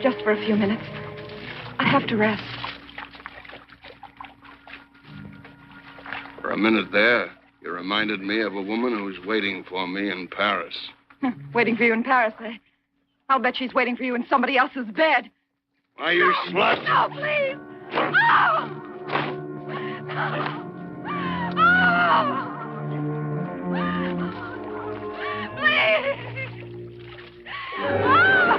Just for a few minutes. I have to rest. For a minute there, you reminded me of a woman who's waiting for me in Paris. Waiting for you in Paris, eh? I'll bet she's waiting for you in somebody else's bed. Why, you slut! No, please! Oh! Oh! Please! Oh!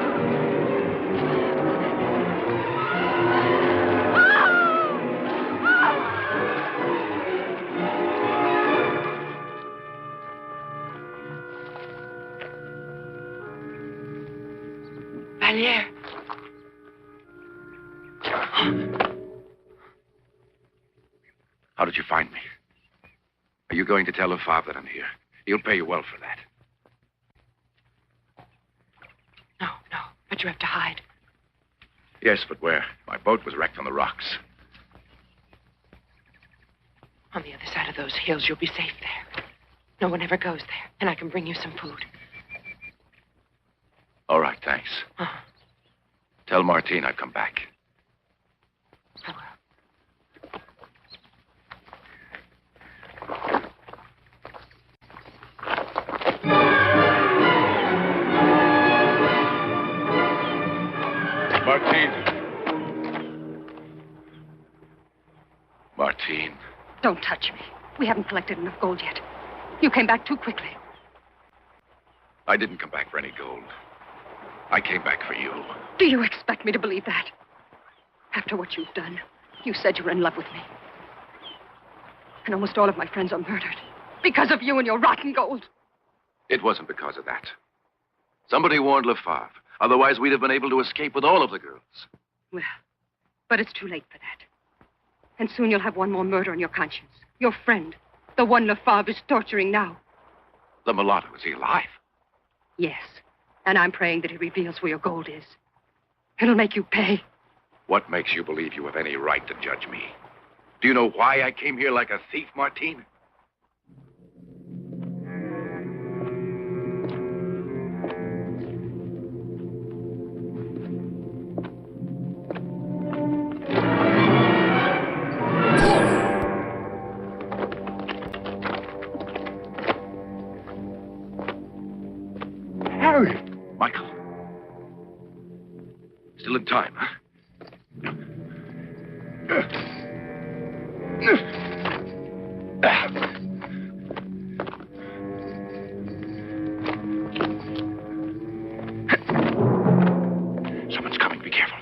Valliere. How did you find me? Are you going to tell Lefebvre that I'm here? He'll pay you well for that. No, but you have to hide. Yes, but where? My boat was wrecked on the rocks. On the other side of those hills, you'll be safe there. No one ever goes there, and I can bring you some food. All right, thanks. Uh-huh. Tell Martine I've come back. I will. Martine. Don't touch me. We haven't collected enough gold yet. You came back too quickly. I didn't come back for any gold. I came back for you. Do you expect me to believe that? After what you've done, you said you were in love with me. And almost all of my friends are murdered. Because of you and your rotten gold. It wasn't because of that. Somebody warned Lefebvre. Otherwise, we'd have been able to escape with all of the girls. Well, but it's too late for that. And soon you'll have one more murder on your conscience. Your friend. The one Lefebvre is torturing now. The mulatto, is he alive? Yes. And I'm praying that he reveals where your gold is. It'll make you pay. What makes you believe you have any right to judge me? Do you know why I came here like a thief, Martine? Harry! Michael. Still in time, huh? Someone's coming. Be careful.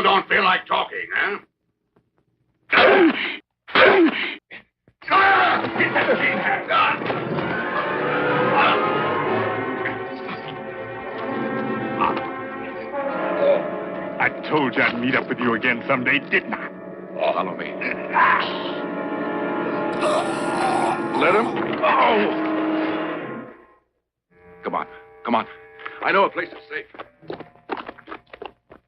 still don't feel like talking, huh? I told you I'd meet up with you again someday, didn't I? Follow me. Let him? Oh! Come on. Come on. I know a place that's safe.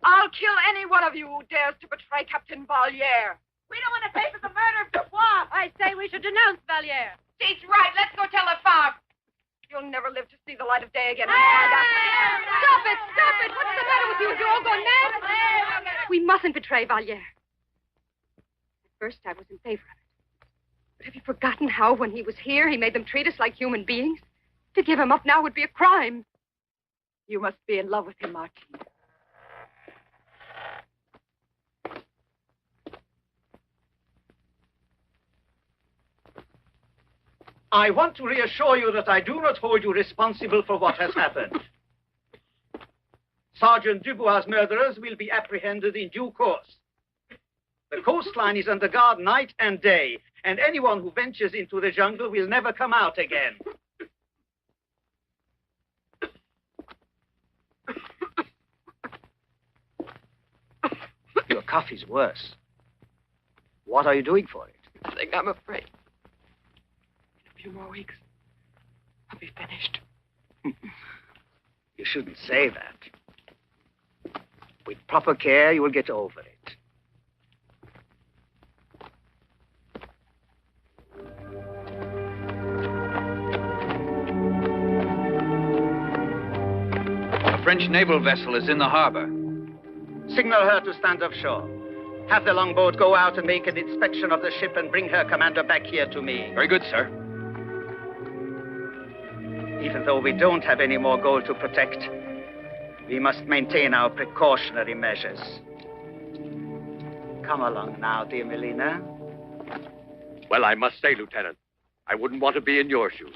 I'll kill any one of you who dares to betray Captain Valier. We don't want to pay for the murder of Dubois. I say we should denounce Valier. She's right. Let's go tell her farm. You'll never live to see the light of day again. Stop it! Stop it! What's the matter with you? You're all gone mad? We mustn't betray Valier. At first, I was in favor of it. But have you forgotten how, when he was here, he made them treat us like human beings? To give him up now would be a crime. You must be in love with him, Martine. I want to reassure you that I do not hold you responsible for what has happened. Sergeant Dubois' murderers will be apprehended in due course. The coastline is under guard night and day, and anyone who ventures into the jungle will never come out again. Your cough is worse. What are you doing for it? I think I'm afraid. In a few more weeks, I'll be finished. You shouldn't say that. With proper care, you will get over it. A French naval vessel is in the harbor. Signal her to stand offshore. Have the longboat go out and make an inspection of the ship and bring her commander back here to me. Very good, sir. Even though we don't have any more gold to protect, we must maintain our precautionary measures. Come along now, dear Melina. Well, I must say, Lieutenant, I wouldn't want to be in your shoes.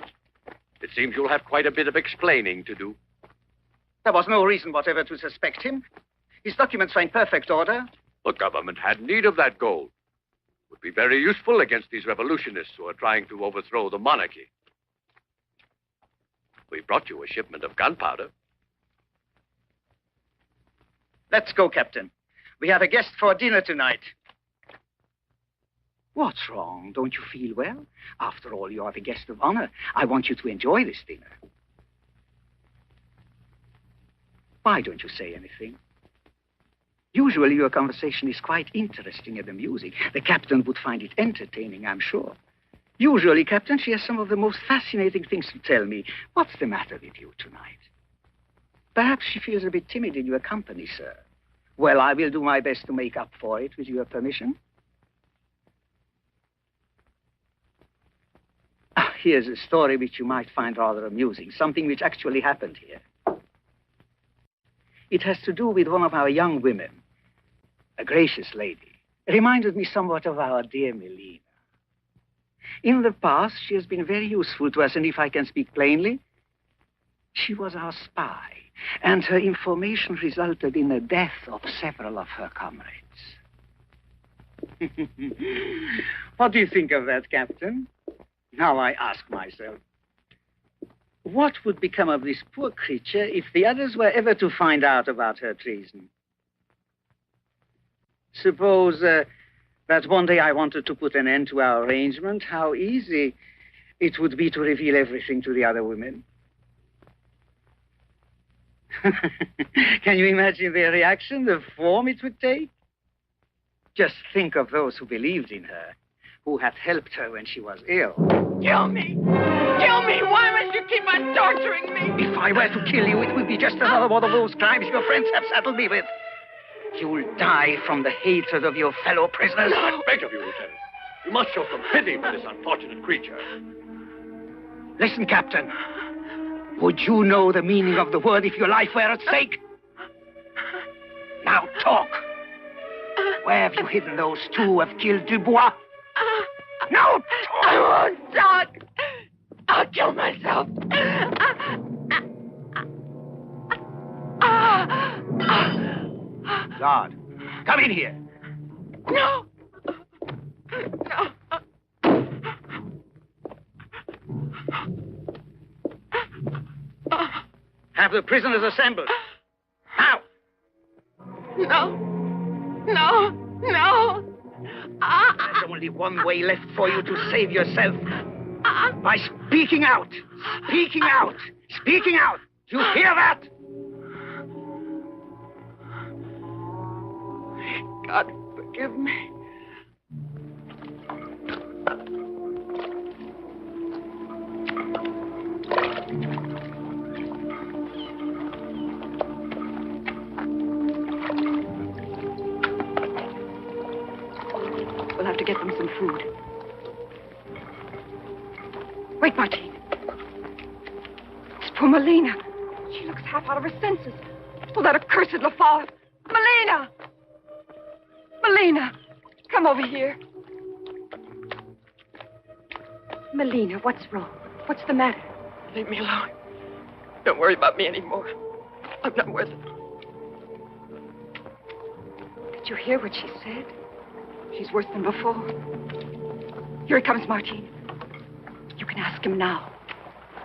It seems you'll have quite a bit of explaining to do. There was no reason whatever to suspect him. His documents are in perfect order. The government had need of that gold. Would be very useful against these revolutionists who are trying to overthrow the monarchy. We brought you a shipment of gunpowder. Let's go, Captain. We have a guest for dinner tonight. What's wrong? Don't you feel well? After all, you are the guest of honor. I want you to enjoy this dinner. Why don't you say anything? Usually your conversation is quite interesting and amusing. The captain would find it entertaining, I'm sure. Usually, Captain, she has some of the most fascinating things to tell me. What's the matter with you tonight? Perhaps she feels a bit timid in your company, sir. Well, I will do my best to make up for it, with your permission. Here's a story which you might find rather amusing, something which actually happened here. It has to do with one of our young women, a gracious lady. Reminded me somewhat of our dear Melina. In the past, she has been very useful to us, and if I can speak plainly, she was our spy, and her information resulted in the death of several of her comrades. What do you think of that, Captain? Now I ask myself, what would become of this poor creature if the others were ever to find out about her treason? Suppose that one day I wanted to put an end to our arrangement, how easy it would be to reveal everything to the other women. Can you imagine their reaction, the form it would take? Just think of those who believed in her, who had helped her when she was ill. Kill me! Kill me! Why must you keep on torturing me? If I were to kill you, it would be just another one of those crimes your friends have saddled me with. You will die from the hatred of your fellow prisoners. I beg of you, Lieutenant. You must show some pity for this unfortunate creature. Listen, Captain. Would you know the meaning of the word if your life were at stake? Now talk. Where have you hidden those two who have killed Dubois? Now talk. I won't talk. I'll kill myself. Guard. Come in here. No. No. Have the prisoners assembled. Now. No. No. No. There's only one way left for you to save yourself. By speaking out. Speaking out. Speaking out. Do you hear that? God, forgive me. We'll have to get them some food. Wait, Martine. It's poor Melina. She looks half out of her senses. Oh, that accursed Lafarge. Melina! Melina, come over here. Melina, what's wrong? What's the matter? Leave me alone. Don't worry about me anymore. I'm not worth it. Did you hear what she said? She's worse than before. Here he comes, Martine. You can ask him now.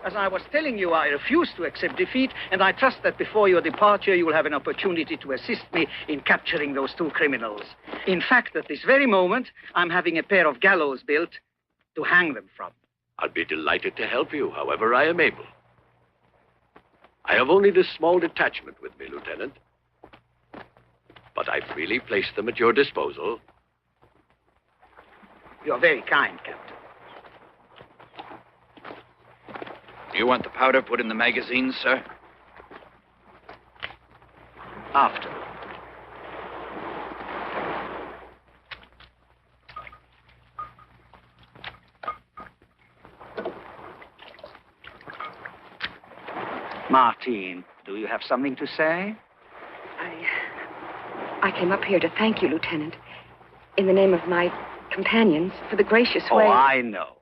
As I was telling you, I refuse to accept defeat, and I trust that before your departure, you will have an opportunity to assist me in capturing those two criminals. In fact, at this very moment, I'm having a pair of gallows built to hang them from. I'll be delighted to help you however I am able. I have only this small detachment with me, Lieutenant. But I freely place them at your disposal. You're very kind, Captain. You want the powder put in the magazines, sir? After. Martine, do you have something to say? I came up here to thank you, Lieutenant, in the name of my companions for the gracious way. Oh, I know.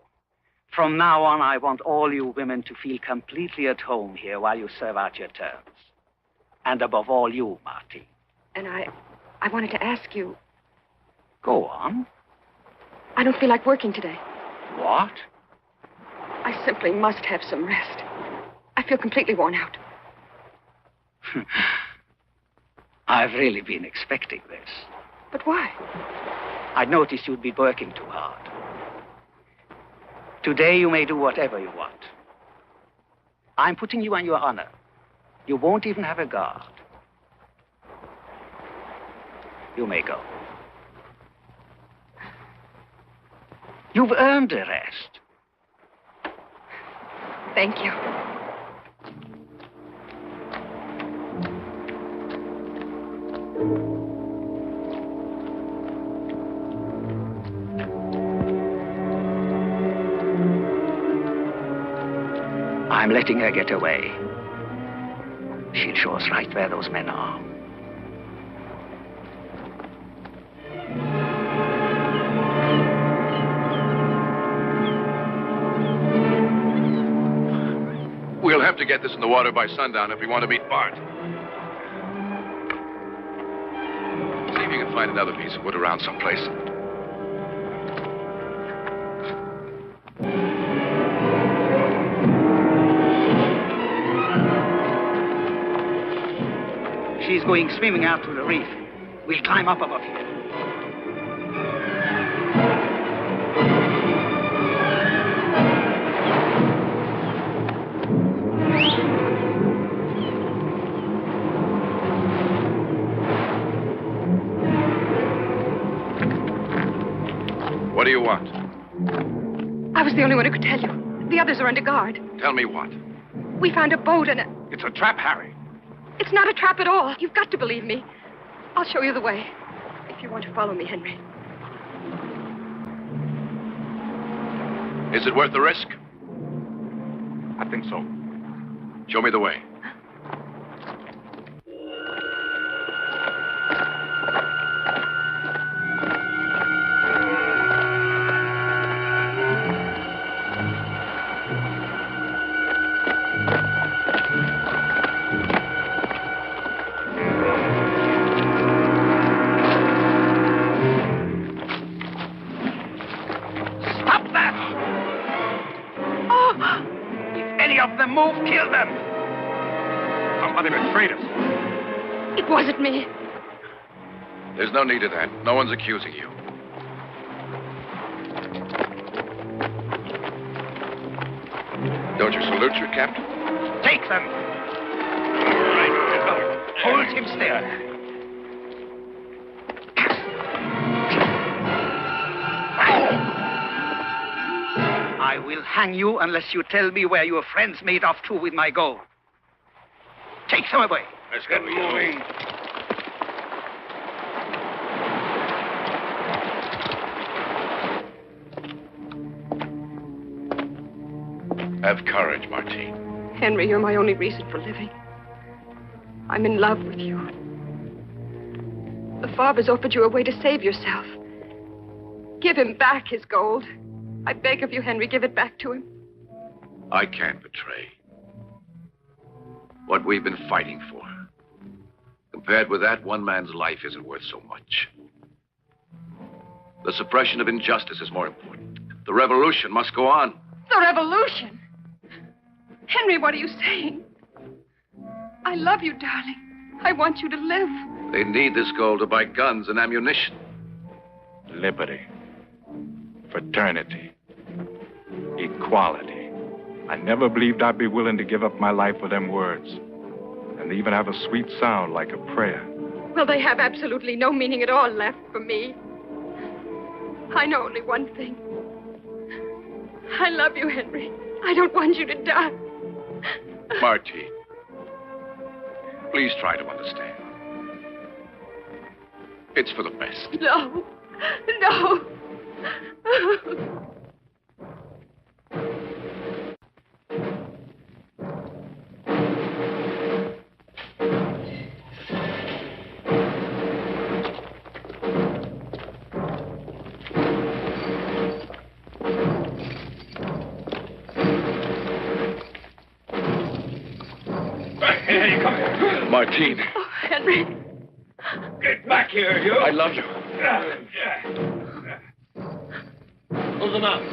From now on, I want all you women to feel completely at home here while you serve out your terms. And above all, you, Martine. And I wanted to ask you... Go on. I don't feel like working today. What? I simply must have some rest. I feel completely worn out. I've really been expecting this. But why? I noticed you'd be working too hard. Today, you may do whatever you want. I'm putting you on your honor. You won't even have a guard. You may go. You've earned a rest. Thank you. I'm letting her get away. She'll show us right where those men are. We'll have to get this in the water by sundown if we want to meet Bart. See if you can find another piece of wood around someplace. She's going swimming out to the reef. We'll climb up above here. What do you want? I was the only one who could tell you. The others are under guard. Tell me what? We found a boat and It's a trap, Harry. It's not a trap at all. You've got to believe me. I'll show you the way. If you want to follow me, Henry. Is it worth the risk? I think so. Show me the way. Kill them! Somebody betrayed us. It wasn't me. There's no need of that. No one's accusing you. Don't you salute your captain? Take them! All right. Hold him still. I will hang you unless you tell me where your friends made off to with my gold. Take them away. Let's get moving. Have courage, Martine. Henry, you're my only reason for living. I'm in love with you. The father's offered you a way to save yourself. Give him back his gold. I beg of you, Henry, give it back to him. I can't betray what we've been fighting for. Compared with that, one man's life isn't worth so much. The suppression of injustice is more important. The revolution must go on. The revolution? Henry, what are you saying? I love you, darling. I want you to live. They need this gold to buy guns and ammunition. Liberty. Fraternity. Equality. I never believed I'd be willing to give up my life for them words. And they even have a sweet sound like a prayer. Well, they have absolutely no meaning at all left for me. I know only one thing. I love you, Henry. I don't want you to die. Martine, please try to understand. It's for the best. No. No. Hey, come here. Martine. Oh, Henry. Get back here, you. I love you. Close them out.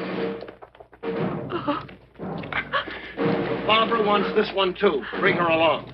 Barbara wants this one, too. Bring her along.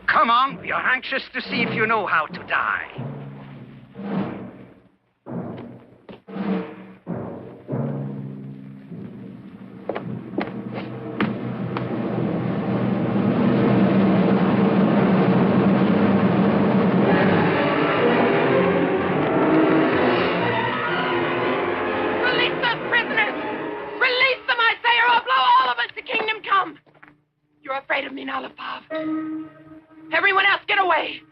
Come on, we are anxious to see if you know how to die. Release those prisoners! Release them, I say, or I'll blow all of us to kingdom come! You're afraid of me now, Lepave. Everyone else, get away!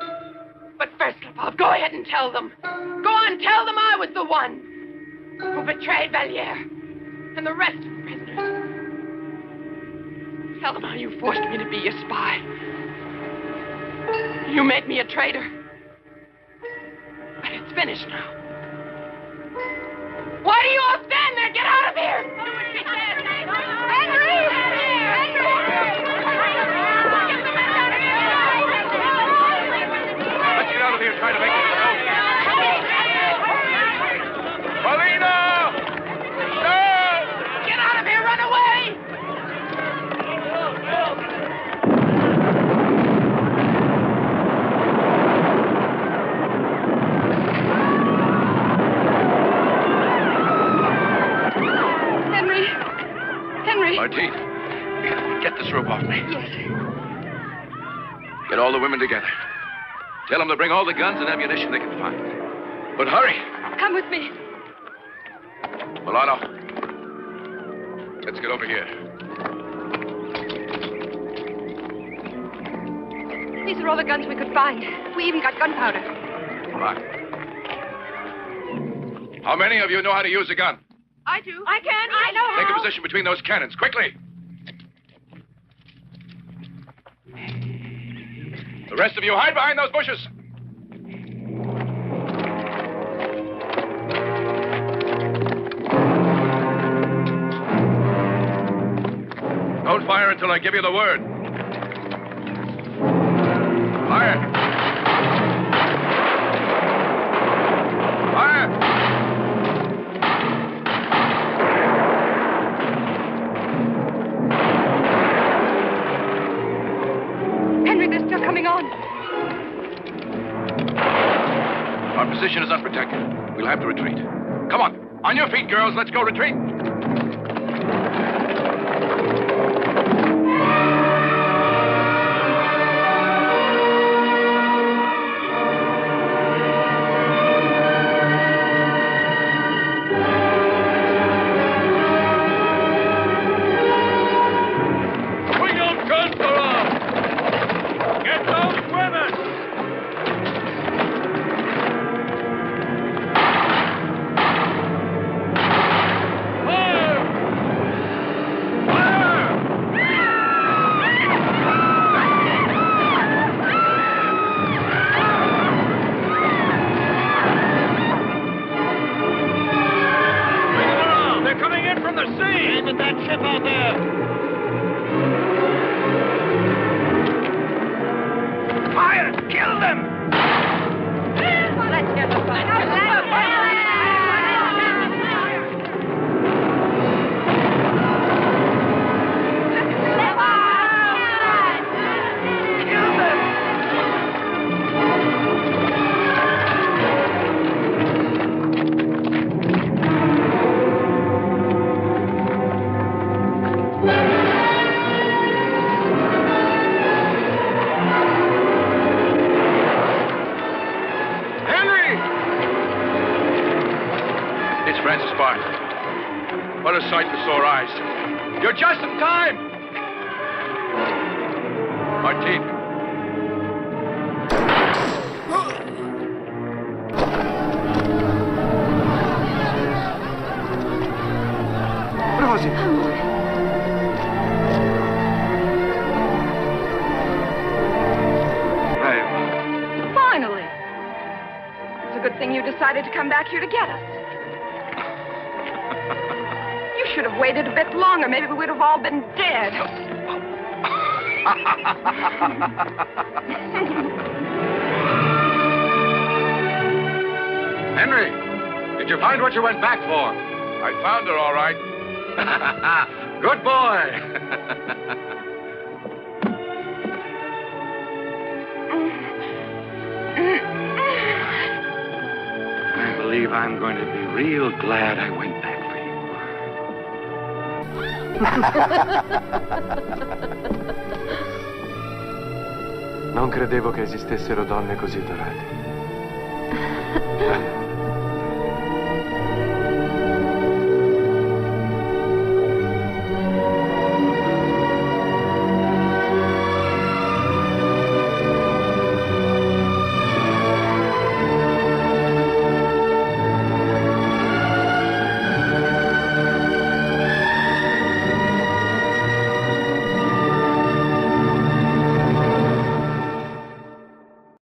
But first, Lepave, go ahead and tell them. Go on, tell them I was the one who betrayed Valliere and the rest of the prisoners. Tell them how you forced me to be your spy. You made me a traitor. But it's finished now. Why do you all stand there? Get out of here! Henry! Let's get out of here trying to make this go. Paulina! No! Get out of here! Run away! Henry. Henry. Martine, get this rope off me. Yes. Get all the women together. Tell them to bring all the guns and ammunition they can find. But hurry. Come with me. Milano, let's get over here. These are all the guns we could find. We even got gunpowder. Right. How many of you know how to use a gun? I do. I can. I know Take how. a position between those cannons, quickly. The rest of you, hide behind those bushes. Don't fire until I give you the word. Fire! Fire! Henry, they're still coming on. Our position is unprotected. We'll have to retreat. Come on your feet, girls. Let's go retreat. What a sight for sore eyes. You're just in time. Martine. Rosie. Finally. It's a good thing you decided to come back here to get us. You should have waited a bit longer. Maybe we would have all been dead. Henry, did you find what you went back for? I found her, all right. Good boy. I believe I'm going to be real glad I went back for Non credevo che esistessero donne così dorate.